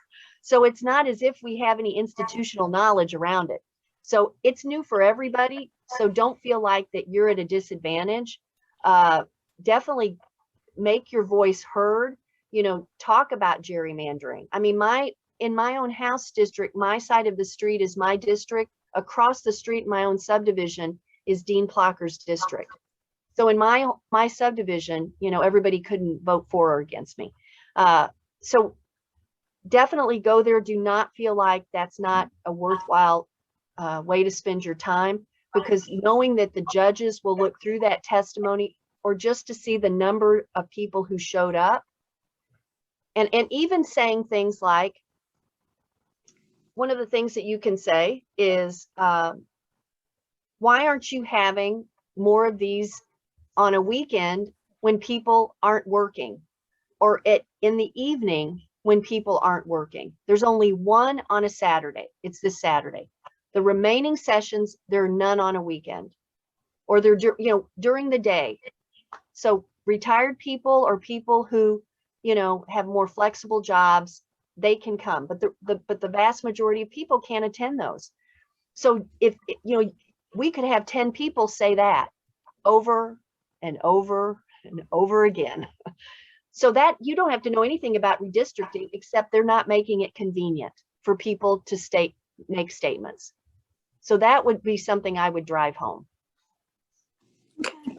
So it's not as if we have any institutional knowledge around it. So it's new for everybody. So don't feel like that you're at a disadvantage. Definitely make your voice heard, talk about gerrymandering. I mean, in my own house district, my side of the street is my district. Across the street, my own subdivision is Dean Plocker's district. So in my subdivision, everybody couldn't vote for or against me. So definitely go there. Do not feel like that's not a worthwhile way to spend your time, because knowing that the judges will look through that testimony or just to see the number of people who showed up, and even saying things like, one of the things that you can say is, why aren't you having more of these on a weekend when people aren't working, or in the evening when people aren't working? There's only one on a Saturday. It's this Saturday. The remaining sessions, there are none on a weekend, or they're, during the day. So retired people or people who, have more flexible jobs, they can come, but the vast majority of people can't attend those. So if, we could have 10 people say that over and over and over again. So that you don't have to know anything about redistricting, except they're not making it convenient for people to make statements. So that would be something I would drive home. Okay.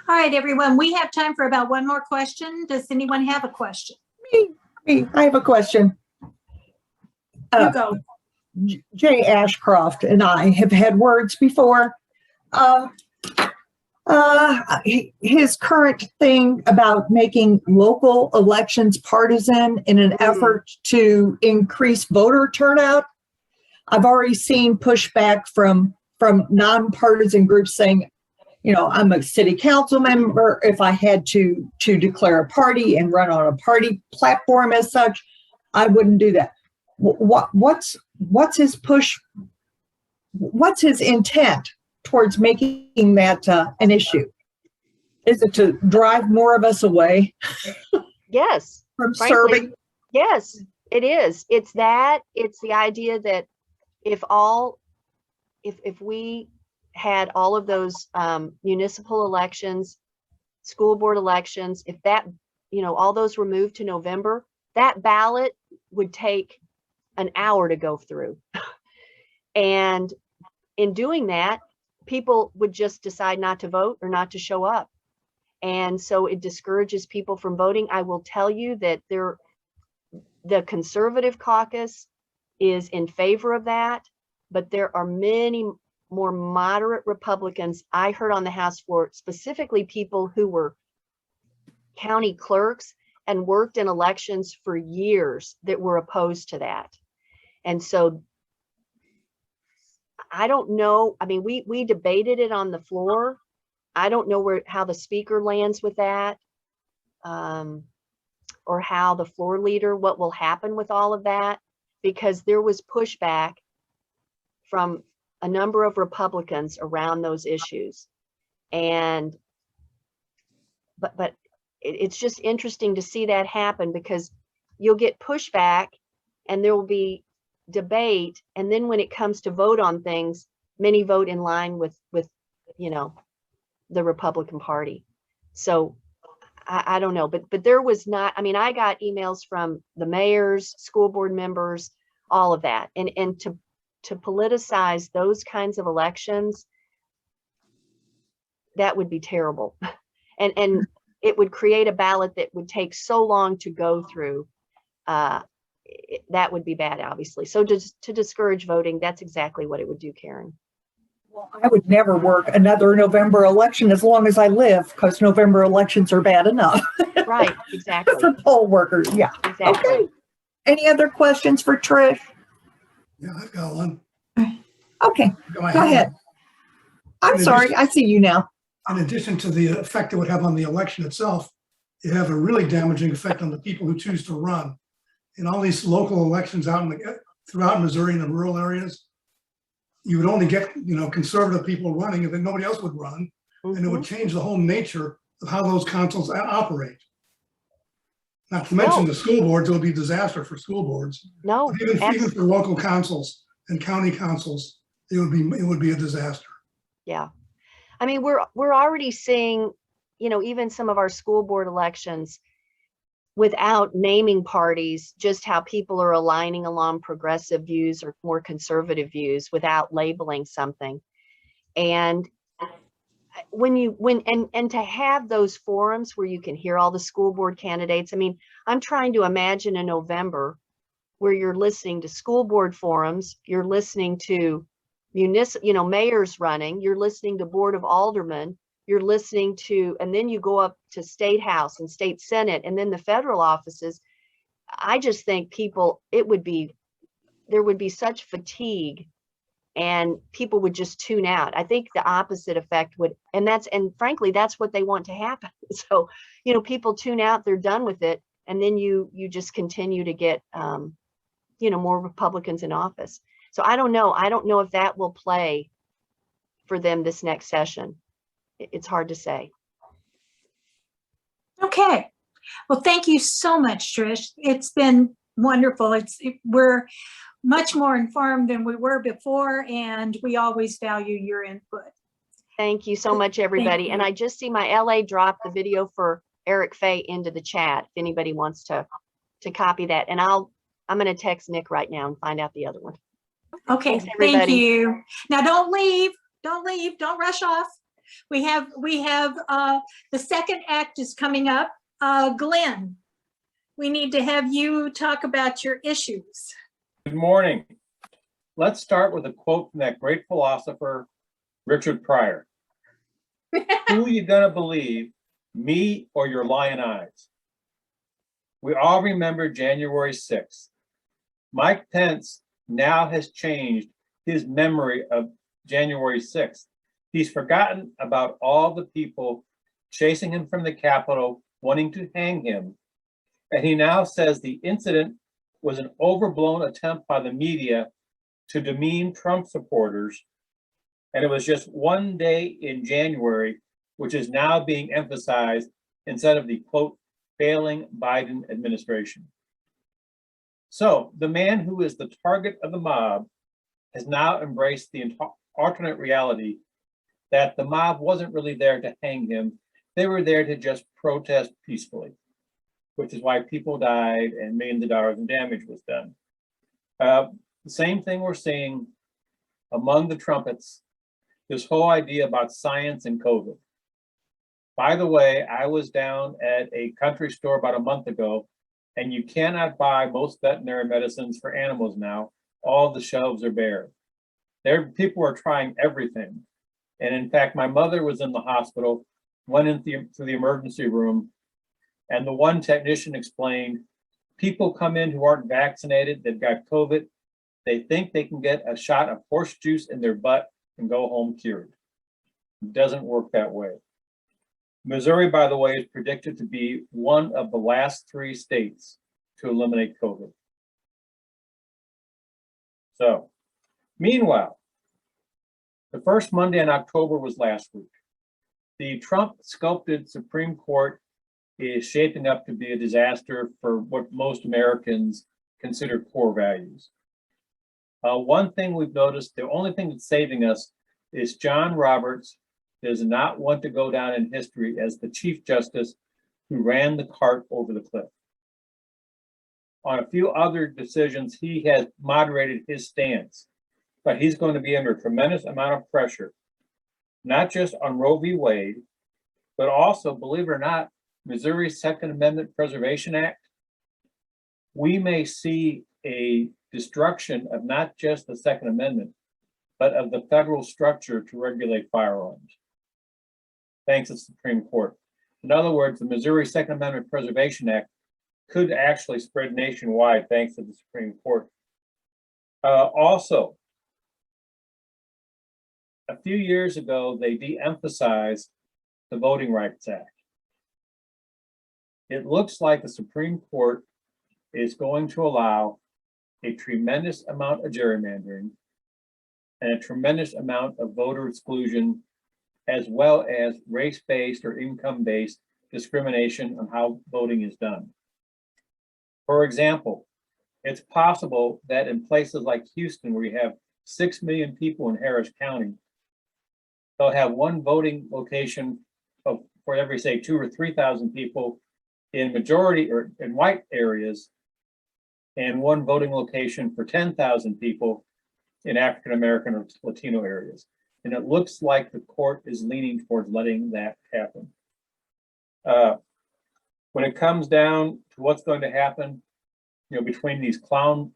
All right, everyone, we have time for about one more question. Does anyone have a question? Me, I have a question. You go. Jay Ashcroft and I have had words before. His current thing about making local elections partisan in an effort to increase voter turnout. I've already seen pushback from nonpartisan groups saying, I'm a city council member. If I had to declare a party and run on a party platform as such, I wouldn't do that. What's his push? What's his intent towards making that an issue? Is it to drive more of us away? Yes. From frankly, serving? Yes, it is. It's the idea that if we had all of those municipal elections, school board elections, if that, all those were moved to November, that ballot would take an hour to go through. And in doing that, people would just decide not to vote or not to show up. And so it discourages people from voting. I will tell you that the conservative caucus is in favor of that, but there are many more moderate Republicans I heard on the House floor, specifically people who were county clerks and worked in elections for years, that were opposed to that. And so I don't know. I mean, we debated it on the floor. I don't know how the speaker lands with that, or how the floor leader, what will happen with all of that, because there was pushback from a number of Republicans around those issues. And but it's just interesting to see that happen, because you'll get pushback and there will be debate, and then when it comes to vote on things, many vote in line with the Republican Party. So I don't know, but there was not, I mean, I got emails from the mayors, school board members, all of that, and to politicize those kinds of elections, that would be terrible. And it would create a ballot that would take so long to go through. That would be bad, obviously. So to discourage voting, that's exactly what it would do, Karen. I would never work another November election as long as I live, because November elections are bad enough Right, exactly, for poll workers. Yeah. exactly. Okay. Any other questions for Trish? Yeah, I've got one. Okay, Got my go hand ahead. up. I'm In sorry. addition- I see you now. In addition to the effect it would have on the election itself, you have a really damaging effect on the people who choose to run. In all these local elections out throughout Missouri in the rural areas, you would only get, conservative people running, and then nobody else would run. And it would Mhm. change the whole nature of how those councils operate. Not to mention No. the school boards, it would be a disaster for school boards. No, But even for local councils and county councils, it would be a disaster. yeah. I mean, we're already seeing, even some of our school board elections without naming parties, just how people are aligning along progressive views or more conservative views without labeling something. And and to have those forums where you can hear all the school board candidates. I mean, I'm trying to imagine in November where you're listening to school board forums, you're listening to mayors running, you're listening to board of aldermen, you're listening to, and then you go up to state house and state senate, and then the federal offices. I just think there would be such fatigue and people would just tune out. I think the opposite effect would, and frankly, that's what they want to happen. So, people tune out, they're done with it. And then you just continue to get, more Republicans in office. So I don't know. I don't know if that will play for them this next session. It's hard to say. Okay. Well, thank you so much, Trish. It's been wonderful. We're much more informed than we were before, and we always value your input. Thank you so much, everybody. you. And I just see my LA drop the video for Eric Fay into the chat if anybody wants to copy that. And I'm going to text Nick right now and find out the other one. Okay, Thanks, thank everybody. you. Now don't leave, don't rush off. We have the second act is coming up. Glenn, we need to have you talk about your issues. Good morning. Let's start with a quote from that great philosopher, Richard Pryor. Who you gonna believe, me or your lying eyes? We all remember January 6th. Mike Pence now has changed his memory of January 6th. He's forgotten about all the people chasing him from the Capitol, wanting to hang him. And he now says the incident was an overblown attempt by the media to demean Trump supporters. And it was just one day in January, which is now being emphasized instead of the quote, failing Biden administration. So the man who is the target of the mob has now embraced the alternate reality that the mob wasn't really there to hang him. They were there to just protest peacefully, which is why people died and millions of dollars in damage was done. The same thing we're seeing among the trumpets, this whole idea about science and COVID. By the way, I was down at a country store about a month ago, and you cannot buy most veterinary medicines for animals now. All the shelves are bare. People are trying everything. And in fact, my mother was in the hospital, went into the emergency room, and the one technician explained, people come in who aren't vaccinated, they've got COVID, they think they can get a shot of horse juice in their butt and go home cured. It doesn't work that way. Missouri, by the way, is predicted to be one of the last 3 states to eliminate COVID. So, meanwhile, the first Monday in October was last week. The Trump sculpted Supreme Court is shaping up to be a disaster for what most Americans consider core values. One thing we've noticed, the only thing that's saving us is John Roberts does not want to go down in history as the Chief Justice who ran the cart over the cliff. On a few other decisions, he has moderated his stance, but he's going to be under a tremendous amount of pressure, not just on Roe v. Wade, but also, believe it or not, Missouri's Second Amendment Preservation Act. We may see a destruction of not just the Second Amendment, but of the federal structure to regulate firearms. Thanks to the Supreme Court. In other words, the Missouri Second Amendment Preservation Act could actually spread nationwide thanks to the Supreme Court. Also, a few years ago, they de-emphasized the Voting Rights Act. It looks like the Supreme Court is going to allow a tremendous amount of gerrymandering and a tremendous amount of voter exclusion, as well as race-based or income-based discrimination on how voting is done. For example, it's possible that in places like Houston, where you have 6 million people in Harris County, they'll have one voting location for every, say, 2,000 or 3,000 people in majority or in white areas, and one voting location for 10,000 people in African American or Latino areas. And it looks like the court is leaning towards letting that happen. When it comes down to what's going to happen, between these clown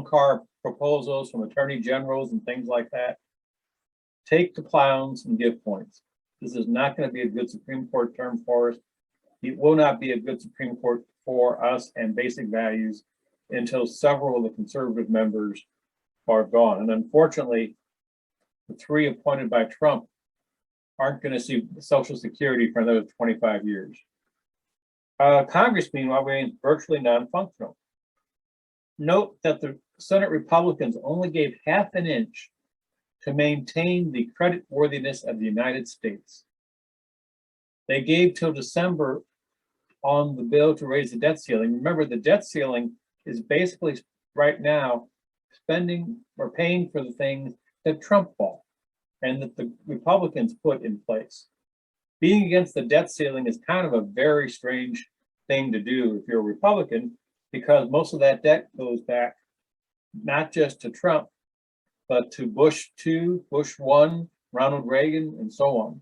car proposals from attorney generals and things like that, take the clowns and give points. This is not going to be a good Supreme Court term for us. It will not be a good Supreme Court for us and basic values until several of the conservative members are gone. And unfortunately, the 3 appointed by Trump aren't going to see Social Security for another 25 years. Congress, meanwhile, remains virtually non-functional. Note that the Senate Republicans only gave half an inch to maintain the creditworthiness of the United States. They gave till December on the bill to raise the debt ceiling. Remember, the debt ceiling is basically right now spending or paying for the things that Trump bought and that the Republicans put in place. Being against the debt ceiling is kind of a very strange thing to do if you're a Republican, because most of that debt goes back not just to Trump, but to Bush 2, Bush 1, Ronald Reagan, and so on.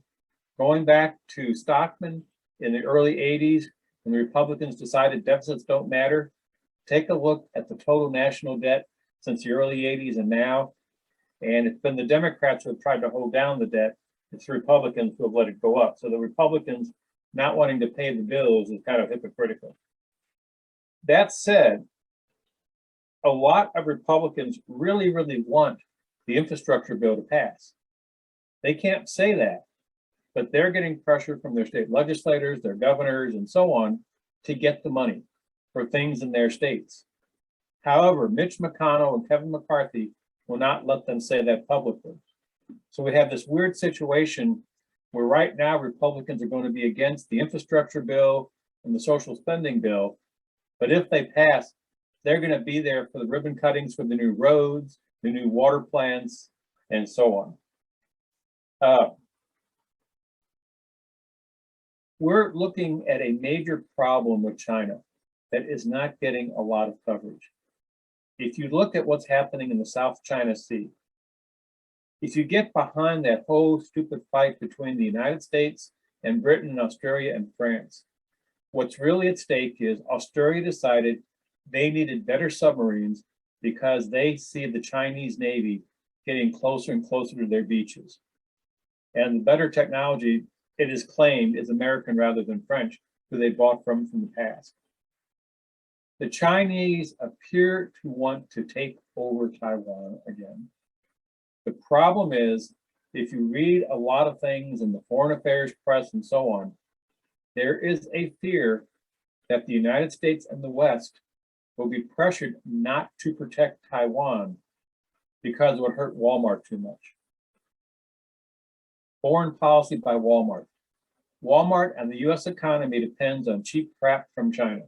Going back to Stockman in the early 80s, when the Republicans decided deficits don't matter, take a look at the total national debt since the early 80s and now. And it's been the Democrats who have tried to hold down the debt. It's the Republicans who have let it go up. So the Republicans not wanting to pay the bills is kind of hypocritical. That said, a lot of Republicans really, really want the infrastructure bill to pass. They can't say that, but they're getting pressure from their state legislators, their governors, and so on to get the money for things in their states. However, Mitch McConnell and Kevin McCarthy will not let them say that publicly. So we have this weird situation where right now Republicans are going to be against the infrastructure bill and the social spending bill, but if they pass, they're going to be there for the ribbon cuttings for the new roads, the new water plants, and so on. We're looking at a major problem with China that is not getting a lot of coverage. If you look at what's happening in the South China Sea, if you get behind that whole stupid fight between the United States and Britain and Australia and France, what's really at stake is Australia decided they needed better submarines because they see the Chinese Navy getting closer and closer to their beaches. And the better technology, it is claimed, is American rather than French, who they bought from the past. The Chinese appear to want to take over Taiwan again. The problem is, if you read a lot of things in the foreign affairs press and so on, there is a fear that the United States and the West will be pressured not to protect Taiwan because it would hurt Walmart too much. Foreign policy by Walmart. Walmart and the US economy depends on cheap crap from China.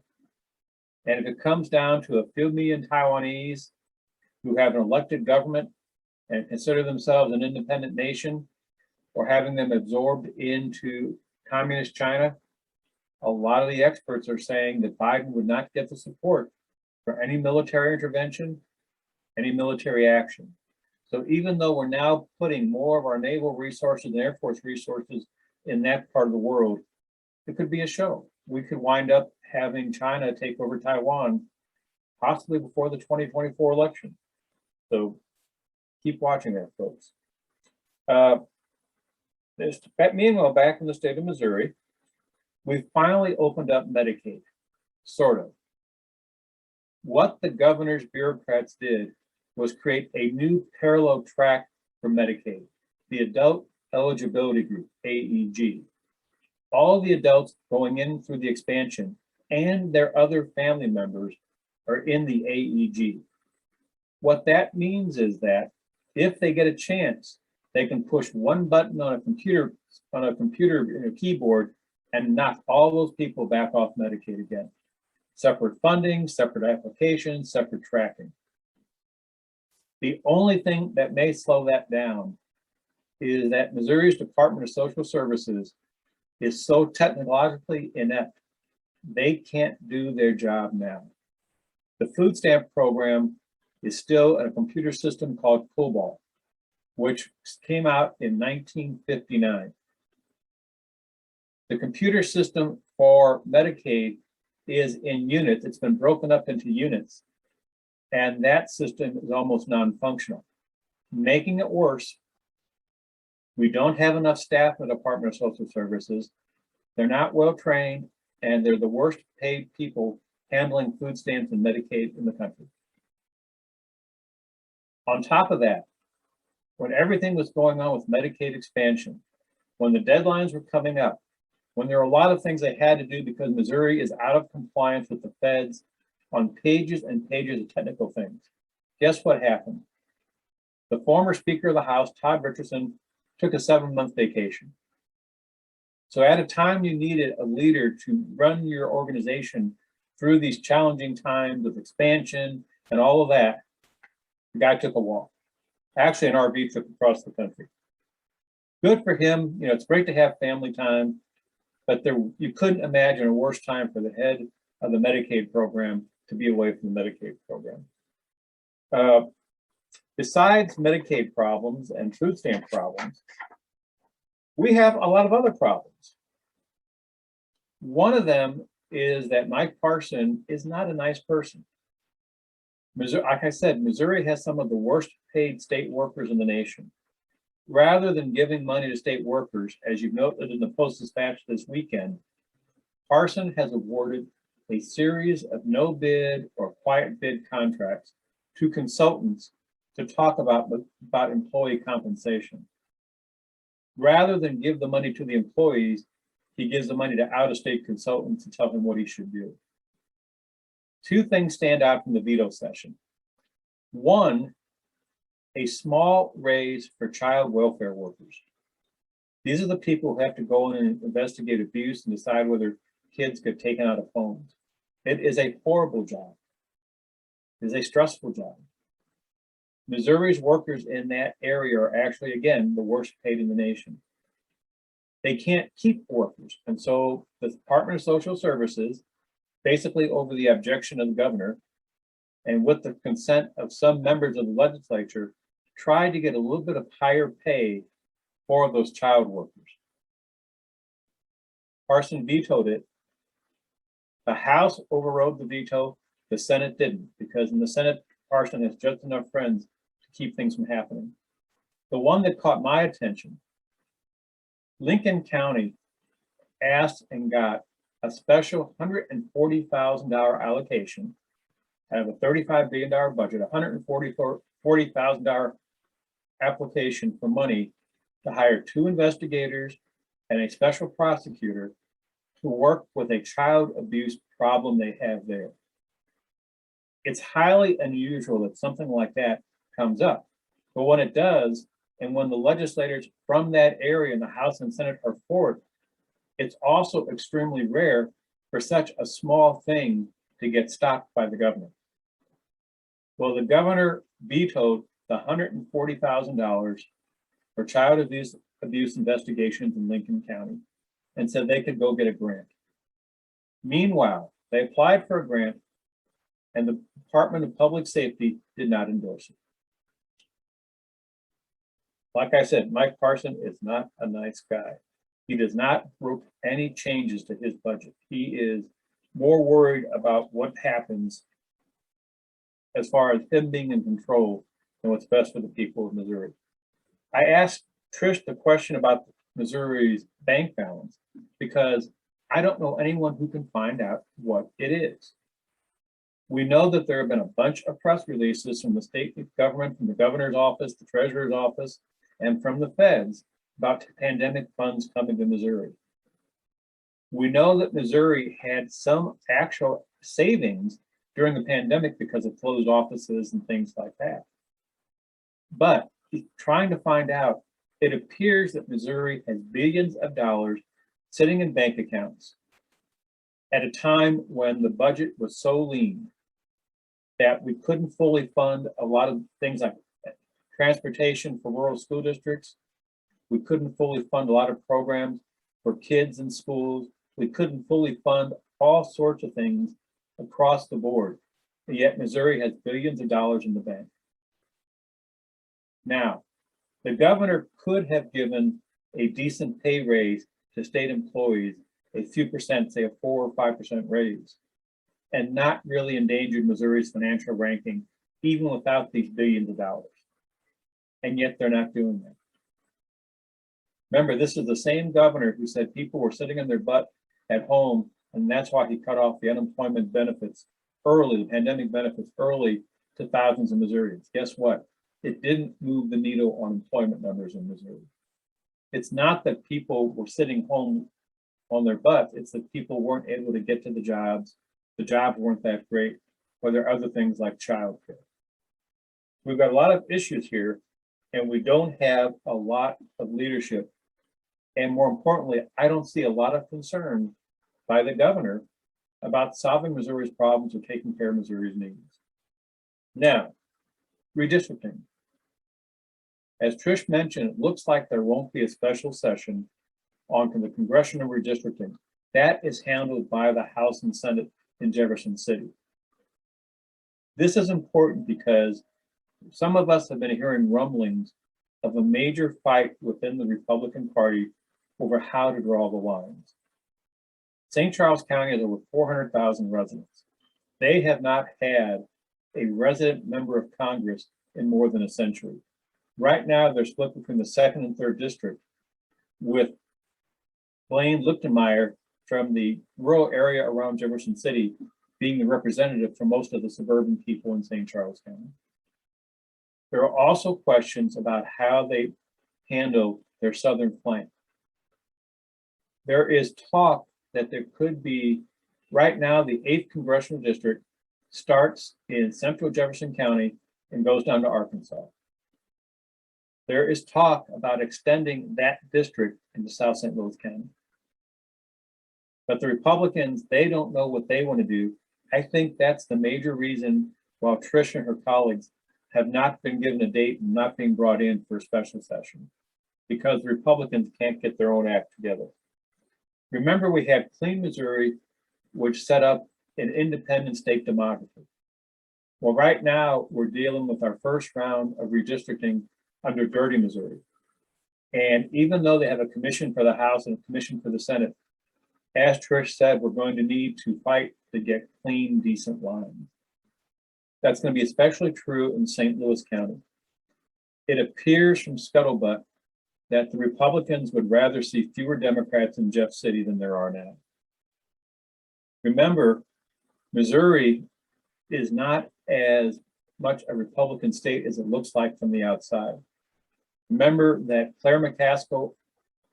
And if it comes down to a few million Taiwanese who have an elected government and consider themselves an independent nation, or having them absorbed into communist China, a lot of the experts are saying that Biden would not get the support for any military intervention, any military action. So even though we're now putting more of our naval resources and Air Force resources in that part of the world, it could be a show. We could wind up having China take over Taiwan, possibly before the 2024 election. So keep watching that, folks. Meanwhile, back in the state of Missouri, we finally opened up Medicaid, sort of. What the governor's bureaucrats did was create a new parallel track for Medicaid, the Adult Eligibility Group, AEG. All the adults going in through the expansion and their other family members are in the AEG. What that means is that if they get a chance, they can push one button on a computer keyboard and knock all those people back off Medicaid again. Separate funding, separate applications, separate tracking. The only thing that may slow that down is that Missouri's Department of Social Services is so technologically inept, they can't do their job now. The food stamp program is still in a computer system called COBOL, which came out in 1959. The computer system for Medicaid is in units. It's been broken up into units, and that system is almost non-functional. Making it worse, we don't have enough staff in the Department of Social Services. They're not well trained, and they're the worst paid people handling food stamps and Medicaid in the country. On top of that, when everything was going on with Medicaid expansion, when the deadlines were coming up, when there were a lot of things they had to do because Missouri is out of compliance with the feds on pages and pages of technical things, guess what happened? The former Speaker of the House, Todd Richardson, took a 7-month vacation. So at a time you needed a leader to run your organization through these challenging times of expansion and all of that, the guy took a walk. Actually, an RV trip across the country. Good for him. You know, it's great to have family time, but you couldn't imagine a worse time for the head of the Medicaid program to be away from the Medicaid program. Besides Medicaid problems and food stamp problems, we have a lot of other problems. One of them is that Mike Parson is not a nice person. Missouri, like I said, Missouri has some of the worst paid state workers in the nation. Rather than giving money to state workers, as you've noted in the Post-Dispatch this weekend, Parson has awarded a series of no bid or quiet bid contracts to consultants to talk about employee compensation. Rather than give the money to the employees, he gives the money to out-of-state consultants to tell him what he should do. Two things stand out from the veto session. One, a small raise for child welfare workers. These are the people who have to go in and investigate abuse and decide whether kids get taken out of homes. It is a horrible job. It is a stressful job. Missouri's workers in that area are actually, again, the worst paid in the nation. They can't keep workers. And so the Department of Social Services, basically over the objection of the governor, and with the consent of some members of the legislature, tried to get a little bit of higher pay for those child workers. Parson vetoed it. The House overrode the veto. The Senate didn't, because in the Senate, Parson has just enough friends to keep things from happening. The one that caught my attention, Lincoln County asked and got a special $140,000 allocation out of a $35 billion budget, $140,000 application for money to hire 2 investigators and a special prosecutor to work with a child abuse problem they have there. It's highly unusual that something like that comes up, but when it does, and when the legislators from that area in the House and Senate are for it, it's also extremely rare for such a small thing to get stopped by the governor. Well, the governor vetoed the $140,000 for child abuse investigations in Lincoln County and said they could go get a grant. Meanwhile, they applied for a grant and the Department of Public Safety did not endorse it. Like I said, Mike Parson is not a nice guy. He does not brook any changes to his budget. He is more worried about what happens as far as him being in control and what's best for the people of Missouri. I asked Trish the question about Missouri's bank balance because I don't know anyone who can find out what it is. We know that there have been a bunch of press releases from the state government, from the governor's office, the treasurer's office, and from the feds about pandemic funds coming to Missouri. We know that Missouri had some actual savings during the pandemic because of closed offices and things like that. But trying to find out, it appears that Missouri has billions of dollars sitting in bank accounts at a time when the budget was so lean that we couldn't fully fund a lot of things like transportation for rural school districts. We couldn't fully fund a lot of programs for kids in schools. We couldn't fully fund all sorts of things across the board. And yet Missouri has billions of dollars in the bank. Now, the governor could have given a decent pay raise to state employees, a few percent, say a 4 or 5% raise, and not really endangered Missouri's financial ranking, even without these billions of dollars. And yet they're not doing that. Remember, this is the same governor who said people were sitting on their butt at home, and that's why he cut off the unemployment benefits early, the pandemic benefits early to thousands of Missourians. Guess what? It didn't move the needle on employment numbers in Missouri. It's not that people were sitting home on their butts, it's that people weren't able to get to the jobs weren't that great, or there are other things like childcare. We've got a lot of issues here, and we don't have a lot of leadership. And more importantly, I don't see a lot of concern by the governor about solving Missouri's problems or taking care of Missouri's needs. Now, redistricting. As Trish mentioned, it looks like there won't be a special session on the congressional redistricting. That is handled by the House and Senate in Jefferson City. This is important because some of us have been hearing rumblings of a major fight within the Republican Party over how to draw the lines. St. Charles County has over 400,000 residents. They have not had a resident member of Congress in more than a century. Right now, they're split between the 2nd and 3rd district, with Blaine Lichtenmeyer from the rural area around Jefferson City being the representative for most of the suburban people in St. Charles County. There are also questions about how they handle their southern flank. There is talk that there could be, right now, the 8th congressional district starts in central Jefferson County and goes down to Arkansas. There is talk about extending that district into South St. Louis County. But the Republicans, they don't know what they want to do. I think that's the major reason why Trish and her colleagues have not been given a date and not being brought in for a special session, because the Republicans can't get their own act together. Remember, we had Clean Missouri, which set up an independent state demography. Well, right now we're dealing with our first round of redistricting under Dirty Missouri. And even though they have a commission for the House and a commission for the Senate, as Trish said, we're going to need to fight to get clean, decent lines. That's going to be especially true in St. Louis County. It appears from scuttlebutt that the Republicans would rather see fewer Democrats in Jeff City than there are now. Remember, Missouri is not as much a Republican state as it looks like from the outside. Remember that Claire McCaskill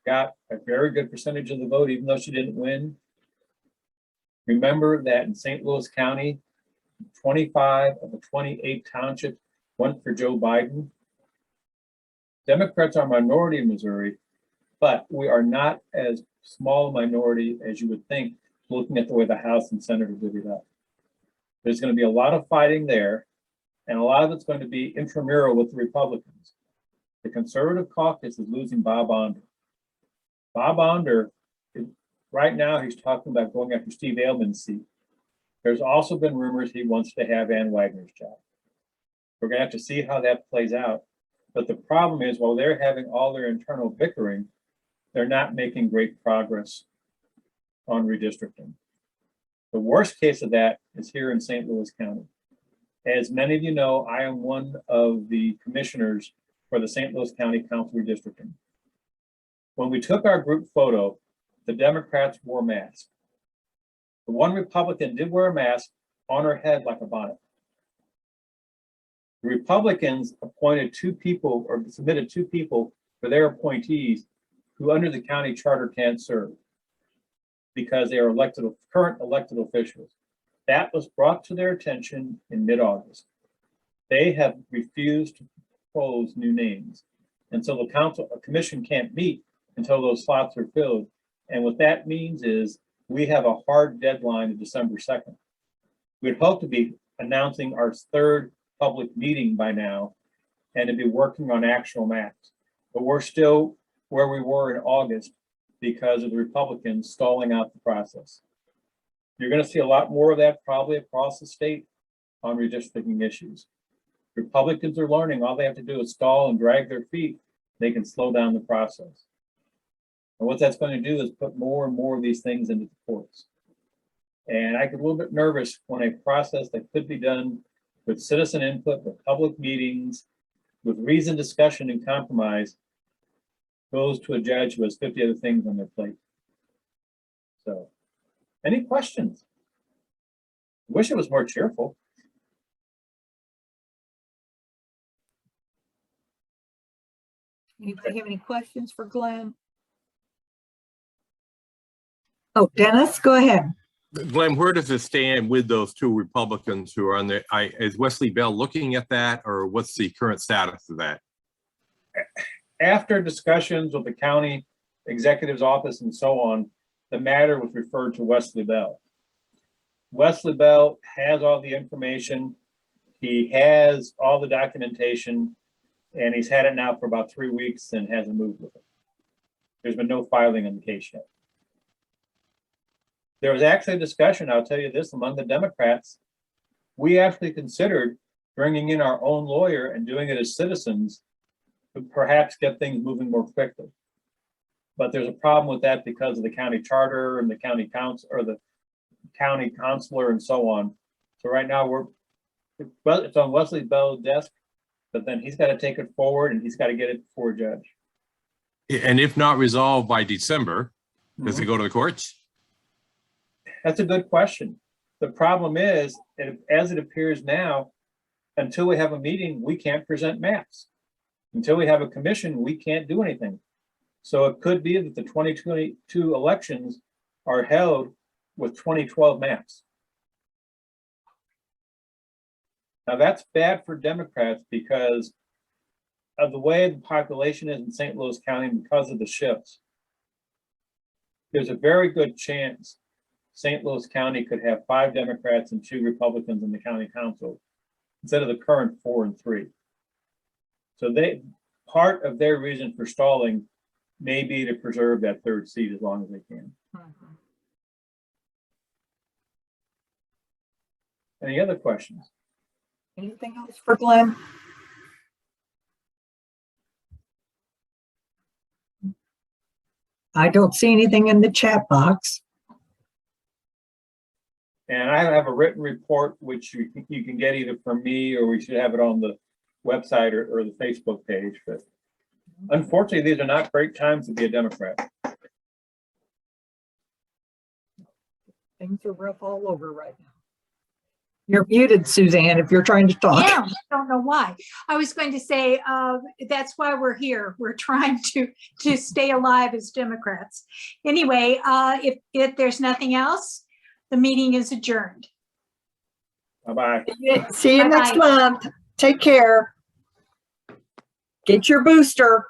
got a very good percentage of the vote, even though she didn't win. Remember that in St. Louis County, 25 of the 28 townships went for Joe Biden. Democrats are a minority in Missouri, but we are not as small a minority as you would think, looking at the way the House and Senate are divvied up. There's going to be a lot of fighting there, and a lot of it's going to be intramural with the Republicans. The Conservative caucus is losing Bob Onder. Bob Onder, right now, he's talking about going after Steve Ailman's seat. There's also been rumors he wants to have Ann Wagner's job. We're going to have to see how that plays out. But the problem is, while they're having all their internal bickering, they're not making great progress on redistricting. The worst case of that is here in St. Louis County. As many of you know, I am one of the commissioners for the St. Louis County Council Redistricting. When we took our group photo, the Democrats wore masks. The one Republican did wear a mask on her head like a bonnet. The Republicans appointed 2 people or submitted 2 people for their appointees who under the county charter can't serve because they are current elected officials. That was brought to their attention in mid-August. They have refused to propose new names. And so the commission can't meet until those slots are filled. And what that means is we have a hard deadline of December 2nd. We'd hope to be announcing our 3rd public meeting by now and to be working on actual maps. But we're still where we were in August because of the Republicans stalling out the process. You're going to see a lot more of that probably across the state on redistricting issues. Republicans are learning all they have to do is stall and drag their feet. They can slow down the process. And what that's going to do is put more and more of these things into the courts. And I get a little bit nervous when a process that could be done with citizen input, with public meetings, with reasoned discussion and compromise goes to a judge who has 50 other things on their plate. So, any questions? I wish it was more cheerful. Anybody have any questions for Glenn? Oh, Dennis, go ahead. Glenn, where does it stand with those 2 Republicans who are on there? Is Wesley Bell looking at that, or what's the current status of that? After discussions with the county executive's office and so on, the matter was referred to Wesley Bell. Wesley Bell has all the information. He has all the documentation, and he's had it now for about 3 weeks and hasn't moved with it. There's been no filing on the case yet. There was actually a discussion, I'll tell you this, among the Democrats. We actually considered bringing in our own lawyer and doing it as citizens to perhaps get things moving more quickly. But there's a problem with that because of the county charter and the county council or the county counselor and so on. So right now it's on Wesley Bell's desk, but then he's got to take it forward and he's got to get it before a judge. And if not resolved by December, does it go to the courts? That's a good question. The problem is, as it appears now, until we have a meeting, we can't present maps. Until we have a commission, we can't do anything. So it could be that the 2022 elections are held with 2012 maps. Now that's bad for Democrats because of the way the population is in St. Louis County and because of the shifts. There's a very good chance St. Louis County could have 5 Democrats and 2 Republicans in the county council instead of the current 4 and 3. So part of their reason for stalling may be to preserve that 3rd seat as long as they can. Any other questions? Anything else for Glenn? I don't see anything in the chat box. And I have a written report, which you can get either from me or we should have it on the website or the Facebook page. But unfortunately, these are not great times to be a Democrat. Things are rough all over right now. You're muted, Suzanne, if you're trying to talk. Yeah, I don't know why. I was going to say, that's why we're here. We're trying to stay alive as Democrats. Anyway, if there's nothing else, the meeting is adjourned. Bye-bye. See you next Bye-bye. month. Take care. Get your booster.